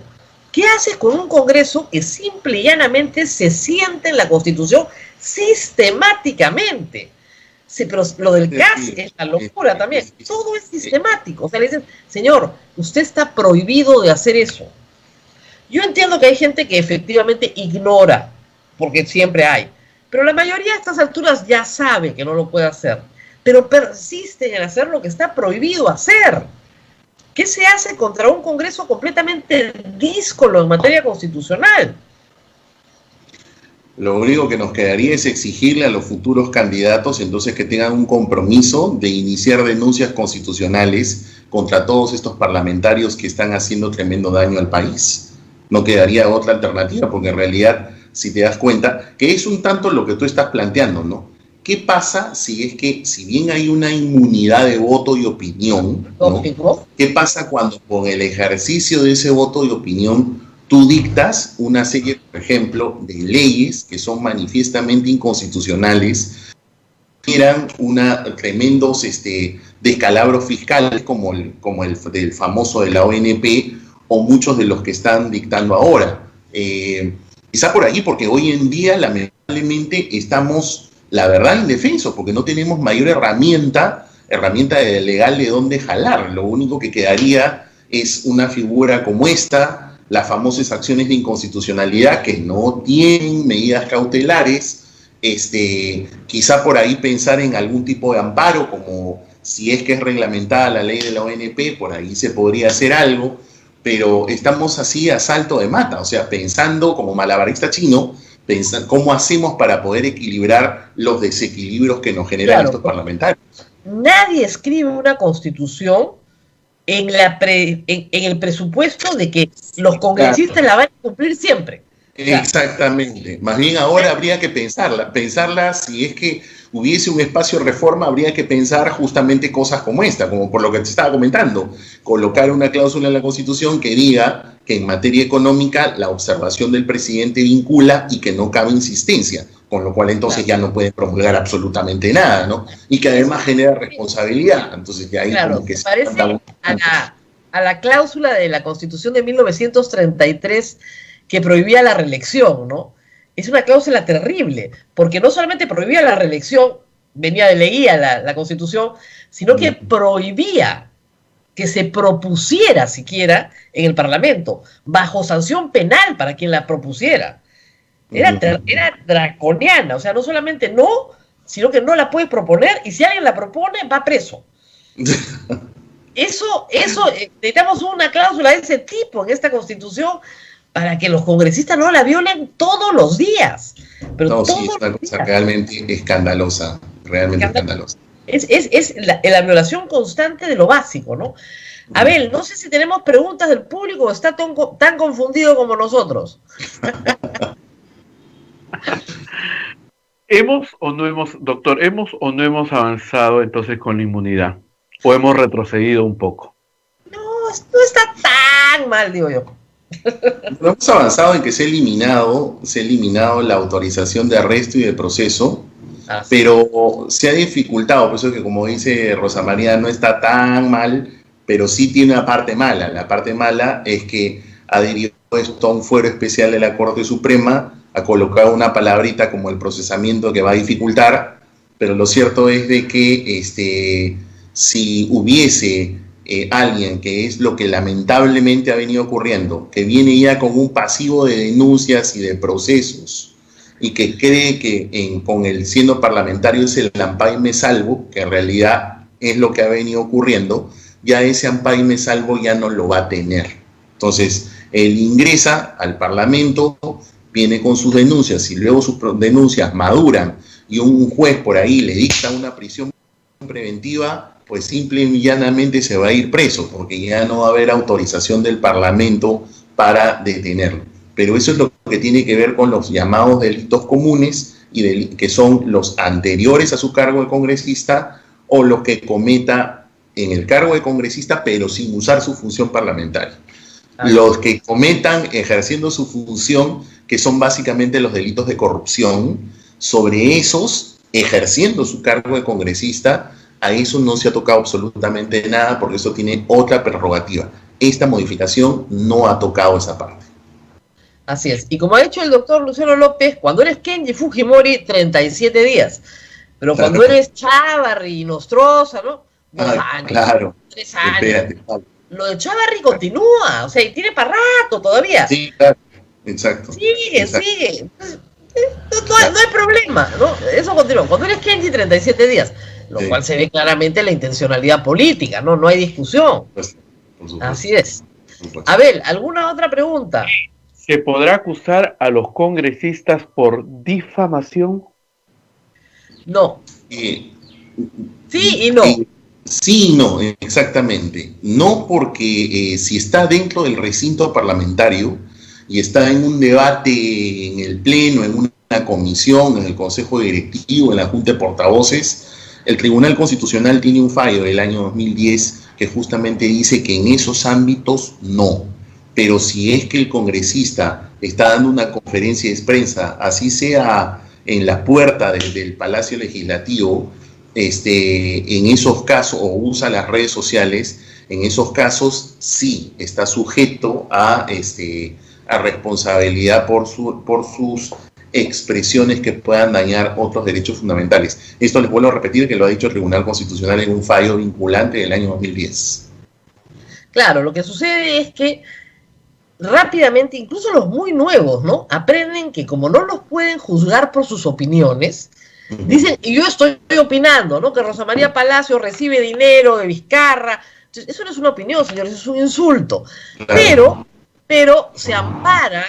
¿Qué haces con un Congreso que simple y llanamente se siente en la Constitución sistemáticamente? Sí, pero lo del gas es la locura también. Todo es sistemático. O sea, le dicen, señor, usted está prohibido de hacer eso. Yo entiendo que hay gente que efectivamente ignora, porque siempre hay. Pero la mayoría a estas alturas ya sabe que no lo puede hacer, pero persisten en hacer lo que está prohibido hacer. ¿Qué se hace contra un Congreso completamente díscolo en materia constitucional? Lo único que nos quedaría es exigirle a los futuros candidatos entonces que tengan un compromiso de iniciar denuncias constitucionales contra todos estos parlamentarios que están haciendo tremendo daño al país. No quedaría otra alternativa, porque en realidad, si te das cuenta, que es un tanto lo que tú estás planteando, ¿no? ¿Qué pasa si es que, si bien hay una inmunidad de voto y opinión, ¿no? ¿Qué pasa cuando con el ejercicio de ese voto y opinión tú dictas una serie, por ejemplo, de leyes que son manifiestamente inconstitucionales, eran tremendos descalabros fiscales como el del famoso de la ONP, o muchos de los que están dictando ahora? Quizá por allí, porque hoy en día lamentablemente estamos, la verdad, indefensos, porque no tenemos mayor herramienta herramienta legal de dónde jalar. Lo único que quedaría es una figura como esta, las famosas acciones de inconstitucionalidad que no tienen medidas cautelares, quizá por ahí pensar en algún tipo de amparo, como si es que es reglamentada la ley de la ONP, por ahí se podría hacer algo, pero estamos así a salto de mata, o sea, pensando como malabarista chino, pensar cómo hacemos para poder equilibrar los desequilibrios que nos generan estos parlamentarios. Nadie escribe una constitución en el presupuesto de que los congresistas la van a cumplir siempre. Exactamente. Más bien ahora habría que pensarla si es que hubiese un espacio de reforma, habría que pensar justamente cosas como esta, como por lo que te estaba comentando, colocar una cláusula en la Constitución que diga que en materia económica la observación del presidente vincula y que no cabe insistencia, con lo cual entonces ya no puede promulgar absolutamente nada, ¿no? Y que además genera responsabilidad. Entonces ya ahí como que se parece a la cláusula de la Constitución de 1933 que prohibía la reelección, ¿no? Es una cláusula terrible, porque no solamente prohibía la reelección, leía la Constitución, sino que prohibía que se propusiera siquiera en el Parlamento, bajo sanción penal para quien la propusiera. Era draconiana, o sea, no solamente no, sino que no la puedes proponer, y si alguien la propone, va preso. Eso, necesitamos una cláusula de ese tipo en esta Constitución para que los congresistas no la violen todos los días. Pero no, sí, es una cosa realmente escandalosa, realmente escandalosa. Es la violación constante de lo básico, ¿no? Abel, no sé si tenemos preguntas del público o está tan confundido como nosotros. ¿Hemos o no hemos avanzado entonces con la inmunidad? ¿O hemos retrocedido un poco? No está tan mal, digo yo. Hemos avanzado en que se ha eliminado la autorización de arresto y de proceso, pero se ha dificultado, por eso que como dice Rosa María, no está tan mal, pero sí tiene una parte mala. La parte mala es que ha adherido esto a un fuero especial de la Corte Suprema, ha colocado una palabrita como el procesamiento que va a dificultar, pero lo cierto es de que si hubiese alguien, que es lo que lamentablemente ha venido ocurriendo, que viene ya con un pasivo de denuncias y de procesos y que cree que con el siendo parlamentario es el amparo y me salvo, que en realidad es lo que ha venido ocurriendo, ya ese amparo y me salvo ya no lo va a tener. Entonces, él ingresa al Parlamento, viene con sus denuncias y luego sus denuncias maduran y un juez por ahí le dicta una prisión preventiva, pues simple y llanamente se va a ir preso, porque ya no va a haber autorización del Parlamento para detenerlo. Pero eso es lo que tiene que ver con los llamados delitos comunes, que son los anteriores a su cargo de congresista o los que cometa en el cargo de congresista, pero sin usar su función parlamentaria. Los que cometan ejerciendo su función, que son básicamente los delitos de corrupción, sobre esos, ejerciendo su cargo de congresista, a eso no se ha tocado absolutamente nada porque eso tiene otra prerrogativa. Esta modificación no ha tocado esa parte. Así es. Y como ha dicho el doctor Luciano López, cuando eres Kenji Fujimori, 37 días. Pero cuando eres Chávarri y Nostroza, ¿no? 2 años. Claro. 3 años. Espérate. Lo de Chávarri continúa, o sea, y tiene para rato todavía. Sí, claro. Exacto. Sigue. No hay problema, ¿no? Eso continúa. Cuando eres Kenji, 37 días. Lo cual se ve claramente la intencionalidad política, ¿no? No hay discusión. Así es. Abel, ¿alguna otra pregunta? ¿Se podrá acusar a los congresistas por difamación? No. Sí y no. Sí y no, exactamente. No porque si está dentro del recinto parlamentario y está en un debate en el pleno, en una comisión, en el consejo directivo, en la junta de portavoces, el Tribunal Constitucional tiene un fallo del año 2010 que justamente dice que en esos ámbitos no. Pero si es que el congresista está dando una conferencia de prensa, así sea en la puerta del Palacio Legislativo, en esos casos, o usa las redes sociales, en esos casos sí está sujeto a responsabilidad por sus expresiones que puedan dañar otros derechos fundamentales. Esto les vuelvo a repetir que lo ha dicho el Tribunal Constitucional en un fallo vinculante del año 2010. Claro, lo que sucede es que rápidamente, incluso los muy nuevos, ¿no?, aprenden que como no los pueden juzgar por sus opiniones, dicen, y yo estoy opinando, ¿no?, que Rosa María Palacio recibe dinero de Vizcarra. Entonces, eso no es una opinión, señores, es un insulto. Claro. Pero se amparan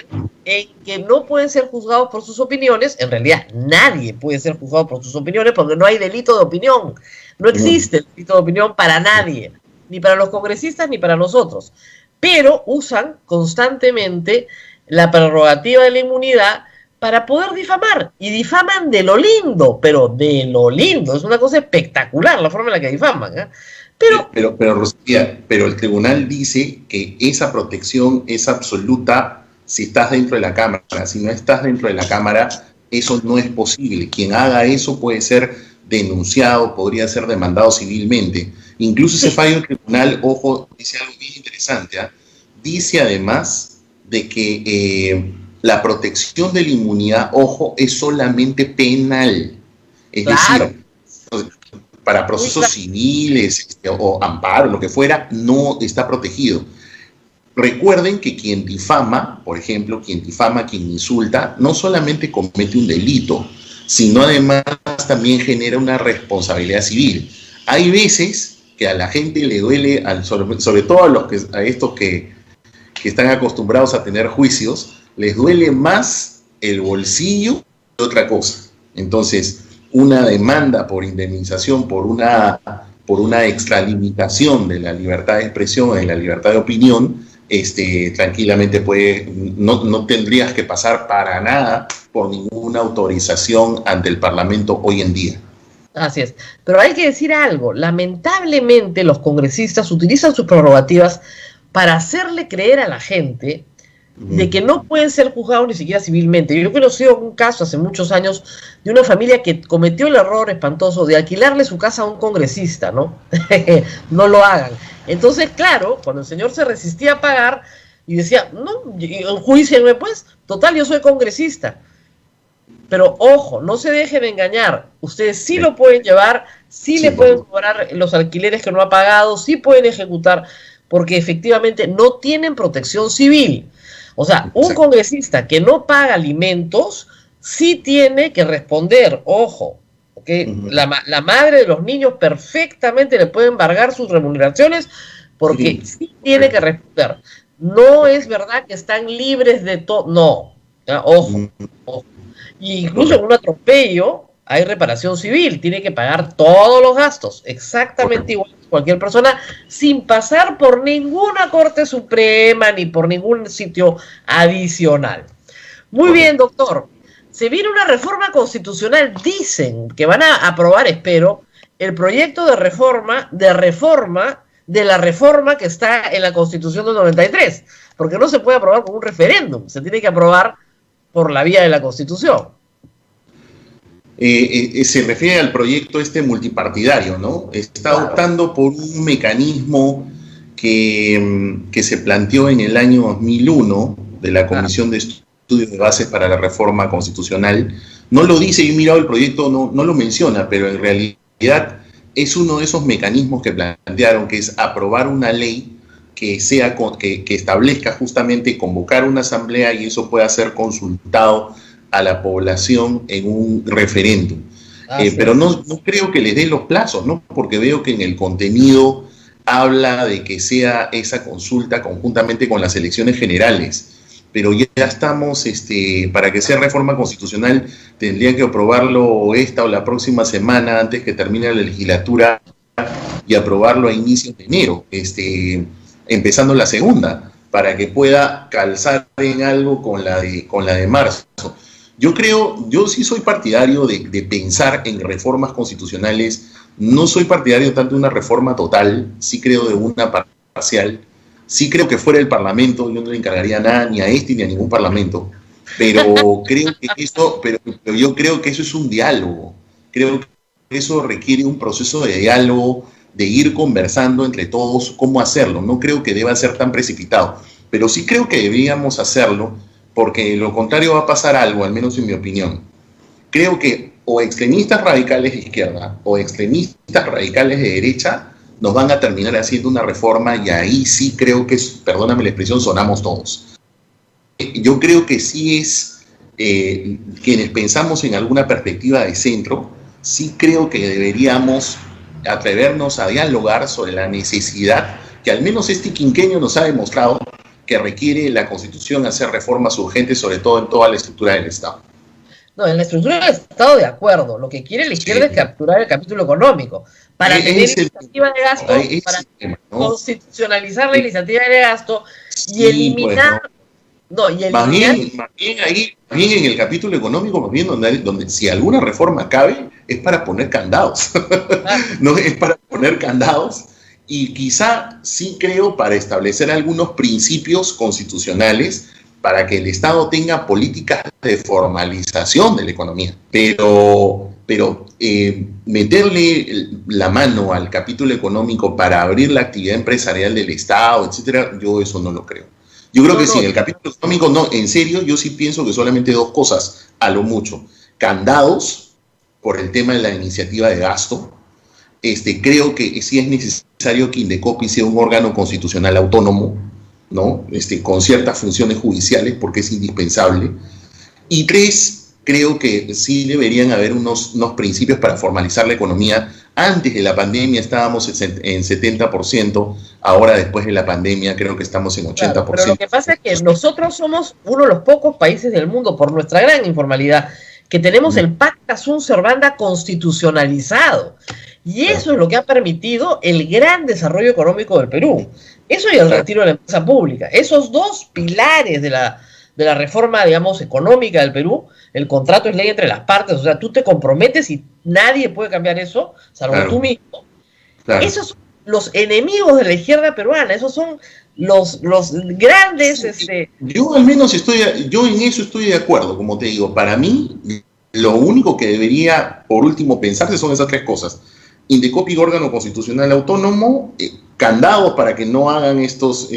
en que no pueden ser juzgados por sus opiniones. En realidad, nadie puede ser juzgado por sus opiniones porque no hay delito de opinión. No existe el delito de opinión para nadie, ni para los congresistas ni para nosotros. Pero usan constantemente la prerrogativa de la inmunidad para poder difamar. Y difaman de lo lindo, pero de lo lindo. Es una cosa espectacular la forma en la que difaman, ¿eh? Pero Rocía, pero el tribunal dice que esa protección es absoluta si estás dentro de la Cámara. Si no estás dentro de la Cámara, eso no es posible. Quien haga eso puede ser denunciado, podría ser demandado civilmente. Incluso ese fallo del tribunal, ojo, dice algo bien interesante, ¿eh? Dice además de que la protección de la inmunidad, ojo, es solamente penal. Es decir, para procesos civiles o amparo, lo que fuera, no está protegido. Recuerden que quien difama, por ejemplo, quien insulta, no solamente comete un delito, sino además también genera una responsabilidad civil. Hay veces que a la gente le duele, sobre todo a estos que están acostumbrados a tener juicios, les duele más el bolsillo que otra cosa. Entonces, una demanda por indemnización, por una extralimitación de la libertad de expresión, de la libertad de opinión, tranquilamente no tendrías que pasar para nada por ninguna autorización ante el Parlamento hoy en día. Así es. Pero hay que decir algo. Lamentablemente los congresistas utilizan sus prerrogativas para hacerle creer a la gente de que no pueden ser juzgados ni siquiera civilmente. Yo conocí un caso hace muchos años de una familia que cometió el error espantoso de alquilarle su casa a un congresista, ¿no? No lo hagan. Entonces, claro, cuando el señor se resistía a pagar y decía, no, enjuícienme pues, total, yo soy congresista. Pero ojo, no se dejen engañar. Ustedes sí lo pueden llevar, sí le pueden cobrar los alquileres que no ha pagado, sí pueden ejecutar, porque efectivamente no tienen protección civil. O sea, un congresista que no paga alimentos sí tiene que responder, ojo, ¿okay? La madre de los niños perfectamente le puede embargar sus remuneraciones porque sí tiene que responder. No es verdad que están libres de todo, no, ojo. Y incluso en un atropello hay reparación civil, tiene que pagar todos los gastos, exactamente igual que cualquier persona, sin pasar por ninguna Corte Suprema ni por ningún sitio adicional. Muy bien, doctor. Se viene una reforma constitucional, dicen que van a aprobar, espero, el proyecto de reforma de la reforma que está en la Constitución del 93, porque no se puede aprobar con un referéndum, se tiene que aprobar por la vía de la Constitución. Se refiere al proyecto multipartidario, ¿no? Está optando por un mecanismo que se planteó en el año 2001 de la Comisión de Estudios de Bases para la Reforma Constitucional. No lo dice, y he mirado el proyecto, no lo menciona, pero en realidad es uno de esos mecanismos que plantearon, que es aprobar una ley que establezca justamente convocar una asamblea y eso pueda ser consultado a la población en un referéndum. Pero no creo que les dé los plazos, ¿no? Porque veo que en el contenido habla de que sea esa consulta conjuntamente con las elecciones generales. Pero ya estamos, para que sea reforma constitucional, tendrían que aprobarlo esta o la próxima semana antes que termine la legislatura y aprobarlo a inicios de enero, empezando la segunda, para que pueda calzar en algo con la de marzo. Yo sí soy partidario de pensar en reformas constitucionales. No soy partidario tanto de una reforma total, sí creo de una parcial. Sí creo que fuera del Parlamento, yo no le encargaría nada ni a ni a ningún Parlamento. Pero yo creo que eso es un diálogo. Creo que eso requiere un proceso de diálogo, de ir conversando entre todos cómo hacerlo. No creo que deba ser tan precipitado, pero sí creo que deberíamos hacerlo porque lo contrario va a pasar algo, al menos en mi opinión. Creo que o extremistas radicales de izquierda o extremistas radicales de derecha nos van a terminar haciendo una reforma y ahí sí creo que, perdóname la expresión, sonamos todos. Yo creo que sí es, quienes pensamos en alguna perspectiva de centro, sí creo que deberíamos atrevernos a dialogar sobre la necesidad que al menos este quinquenio nos ha demostrado que requiere la Constitución hacer reformas urgentes, sobre todo en toda la estructura del Estado. No, en la estructura del Estado, de acuerdo. Lo que quiere la izquierda es capturar el capítulo económico para tener iniciativa de gasto, para constitucionalizar la iniciativa de gasto y eliminar... Más bien en el capítulo económico, más bien donde si alguna reforma cabe, es para poner candados. No es para poner candados. Y quizá sí creo para establecer algunos principios constitucionales para que el Estado tenga políticas de formalización de la economía. Pero meterle la mano al capítulo económico para abrir la actividad empresarial del Estado, etcétera, yo eso no lo creo. Yo creo que sí, en el capítulo económico, no, en serio, yo sí pienso que solamente dos cosas, a lo mucho. Candados, por el tema de la iniciativa de gasto. Creo que sí es necesario que Indecopi sea un órgano constitucional autónomo, ¿no? Con ciertas funciones judiciales, porque es indispensable. Y tres, creo que sí deberían haber unos principios para formalizar la economía. Antes de la pandemia estábamos en 70%, ahora después de la pandemia creo que estamos en 80%. Claro, pero lo que pasa es que nosotros somos uno de los pocos países del mundo, por nuestra gran informalidad, que tenemos el Pacta Sunt Servanda constitucionalizado. Y eso es lo que ha permitido el gran desarrollo económico del Perú. Eso y el retiro de la empresa pública. Esos dos pilares de la reforma, digamos, económica del Perú, el contrato es ley entre las partes, o sea, tú te comprometes y nadie puede cambiar eso, salvo tú mismo. Claro. Esos son los enemigos de la izquierda peruana, esos son los grandes... Yo al menos yo en eso estoy de acuerdo, como te digo. Para mí, lo único que debería, por último, pensarse son esas tres cosas. Indecopi, órgano constitucional autónomo, candados para que no hagan estos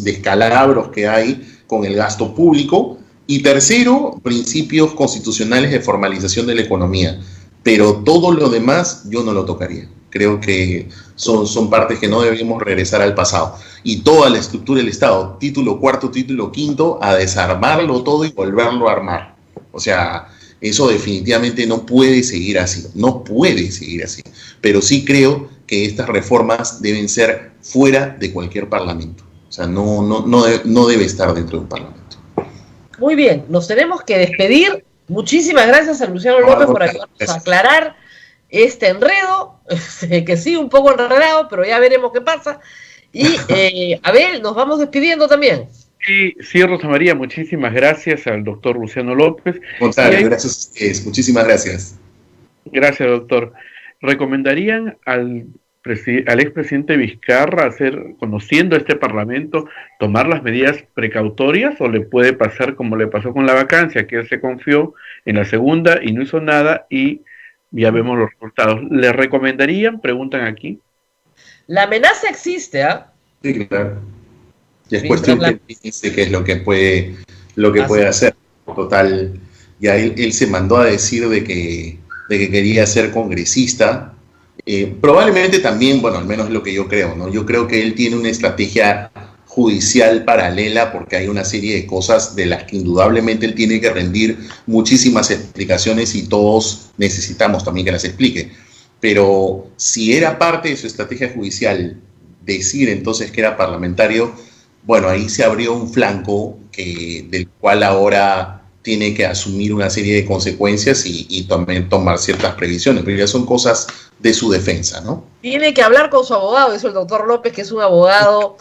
descalabros que hay con el gasto público, y tercero, principios constitucionales de formalización de la economía. Pero todo lo demás yo no lo tocaría. Creo que son partes que no debemos regresar al pasado. Y toda la estructura del Estado, título cuarto, título quinto, a desarmarlo todo y volverlo a armar. O sea, eso definitivamente no puede seguir así, no puede seguir así. Pero sí creo que estas reformas deben ser fuera de cualquier parlamento. O sea, no debe estar dentro de un parlamento. Muy bien, nos tenemos que despedir. Muchísimas gracias a Luciano López por ayudarnos a aclarar este enredo, que sí, un poco enredado, pero ya veremos qué pasa. Y, Abel, nos vamos despidiendo también. Sí, Rosa María, muchísimas gracias al doctor Luciano López. Gonzalo, gracias a ustedes, muchísimas gracias. Gracias, doctor. ¿Recomendarían al expresidente Vizcarra, conociendo este Parlamento, tomar las medidas precautorias, o le puede pasar como le pasó con la vacancia, que él se confió en la segunda y no hizo nada y ya vemos los resultados? ¿Le recomendarían? Preguntan aquí. La amenaza existe, ¿ah? Sí, claro. Y es cuestión que piense qué es lo que puede hacer. Total, ya él se mandó a decir de que quería ser congresista. Probablemente también, bueno, al menos es lo que yo creo, ¿no? Yo creo que él tiene una estrategia judicial paralela, porque hay una serie de cosas de las que indudablemente él tiene que rendir muchísimas explicaciones y todos necesitamos también que las explique. Pero si era parte de su estrategia judicial decir entonces que era parlamentario, bueno, ahí se abrió un flanco del cual ahora tiene que asumir una serie de consecuencias y también tomar ciertas previsiones, pero ya son cosas de su defensa, ¿no? Tiene que hablar con su abogado, eso el doctor López, que es un abogado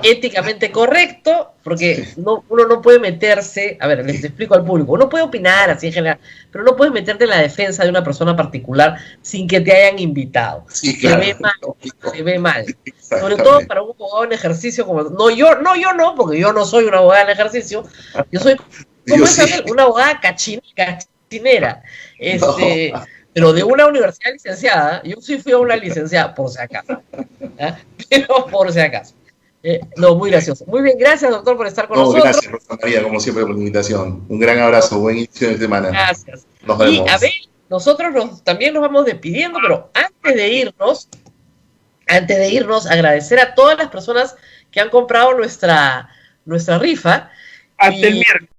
éticamente correcto, porque uno no puede meterse, a ver, les explico al público, uno puede opinar así en general, pero no puedes meterte en la defensa de una persona particular sin que te hayan invitado. Sí, claro. Se ve mal. Sobre todo para un abogado en ejercicio como... No, porque yo no soy una abogada en ejercicio, yo soy... ¿Cómo es, Abel? Una abogada cachinera. Pero de una universidad licenciada. Yo sí fui a una licenciada, por si acaso. Pero por si acaso. No, muy gracioso. Muy bien, gracias, doctor, por estar con nosotros. Gracias, Rosa María, como siempre, por la invitación. Un gran abrazo, buen inicio de semana. Gracias. Nos vemos. Y a ver, nosotros también nos vamos despidiendo, pero antes de irnos, agradecer a todas las personas que han comprado nuestra rifa. Hasta el miércoles.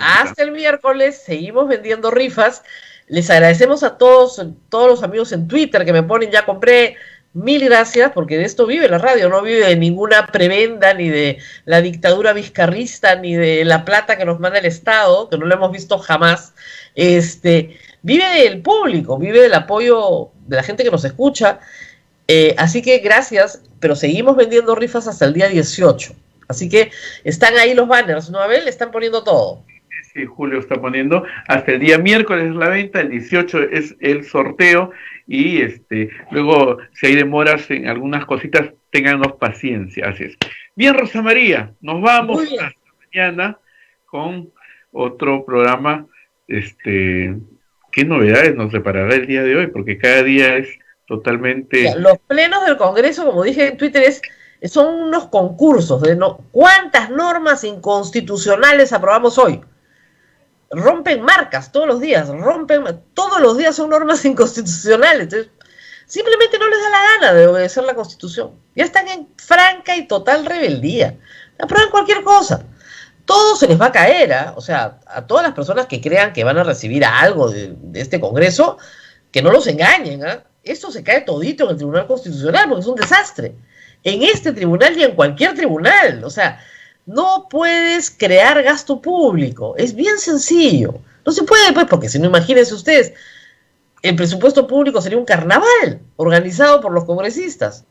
Hasta el miércoles seguimos vendiendo rifas. Les agradecemos a todos los amigos en Twitter que me ponen, ya compré. Mil gracias, porque de esto vive la radio, no vive de ninguna prebenda, ni de la dictadura vizcarrista, ni de la plata que nos manda el Estado, que no lo hemos visto jamás. Vive del público, vive del apoyo de la gente que nos escucha. Así que gracias, pero seguimos vendiendo rifas hasta el día 18. Así que están ahí los banners, ¿no, Abel? Están poniendo todo. Sí, Julio está poniendo. Hasta el día miércoles es la venta, el 18 es el sorteo. Y luego, si hay demoras en algunas cositas, ténganos paciencia. Así es. Bien, Rosa María, nos vamos hasta mañana con otro programa. ¿Qué novedades nos deparará el día de hoy? Porque cada día es totalmente... Los plenos del Congreso, como dije en Twitter, son unos concursos de ¿cuántas normas inconstitucionales aprobamos hoy? Rompen marcas todos los días, son normas inconstitucionales. Entonces, simplemente no les da la gana de obedecer la Constitución. Ya están en franca y total rebeldía. Aprueban cualquier cosa. Todo se les va a caer, o sea, a todas las personas que crean que van a recibir algo de este Congreso, que no los engañen, Esto se cae todito en el Tribunal Constitucional porque es un desastre. En este tribunal y en cualquier tribunal, o sea, no puedes crear gasto público, es bien sencillo. No se puede, pues, porque si no, imagínense ustedes, el presupuesto público sería un carnaval organizado por los congresistas.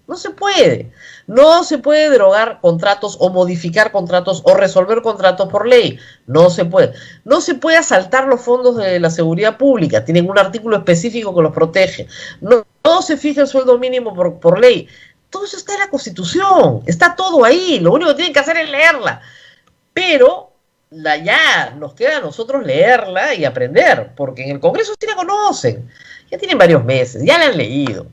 No se puede. No se puede derogar contratos o modificar contratos o resolver contratos por ley. No se puede. No se puede asaltar los fondos de la seguridad pública. Tienen un artículo específico que los protege. No se fija el sueldo mínimo por ley. Todo eso está en la Constitución, está todo ahí, lo único que tienen que hacer es leerla. Pero ya nos queda a nosotros leerla y aprender, porque en el Congreso sí la conocen, ya tienen varios meses, ya la han leído,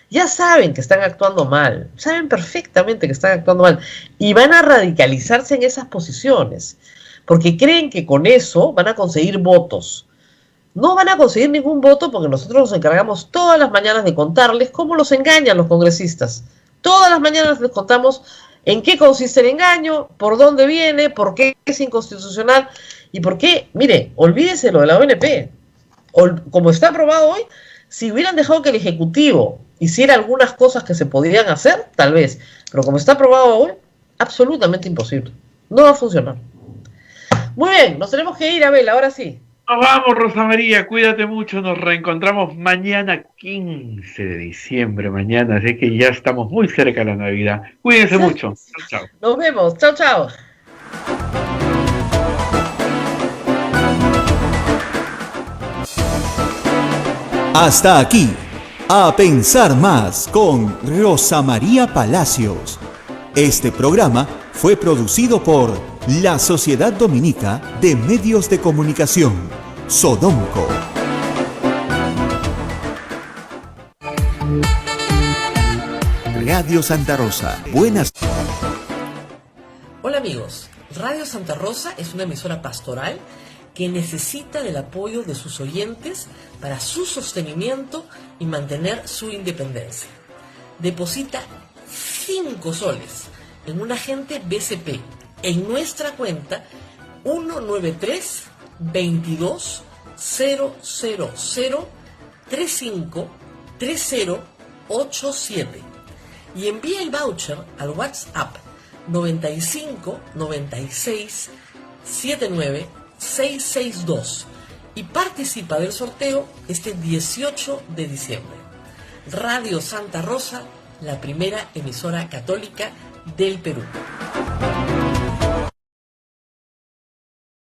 ya saben que están actuando mal, saben perfectamente que están actuando mal, y van a radicalizarse en esas posiciones, porque creen que con eso van a conseguir votos. No van a conseguir ningún voto porque nosotros nos encargamos todas las mañanas de contarles cómo los engañan los congresistas. Todas las mañanas les contamos en qué consiste el engaño, por dónde viene, por qué es inconstitucional y por qué, mire, olvídese lo de la ONP. Como está aprobado hoy, si hubieran dejado que el Ejecutivo hiciera algunas cosas que se podrían hacer, tal vez, pero como está aprobado hoy, absolutamente imposible. No va a funcionar. Muy bien, nos tenemos que ir, Abel, ahora sí. Nos vamos, Rosa María, cuídate mucho, nos reencontramos mañana 15 de diciembre, así que ya estamos muy cerca de la Navidad. Cuídense mucho. Chao, chao. Nos vemos, chao, chao. Hasta aquí, A Pensar Más con Rosa María Palacios. Este programa fue producido por la Sociedad Dominica de Medios de Comunicación, Sodomco. Radio Santa Rosa, buenas. Hola amigos, Radio Santa Rosa es una emisora pastoral que necesita del apoyo de sus oyentes para su sostenimiento y mantener su independencia. Deposita 5 soles en un agente BCP en nuestra cuenta 193 22 000 35 3087 y envía el voucher al WhatsApp 95 96 79 662 y participa del sorteo este 18 de diciembre. Radio Santa Rosa, la primera emisora católica del Perú.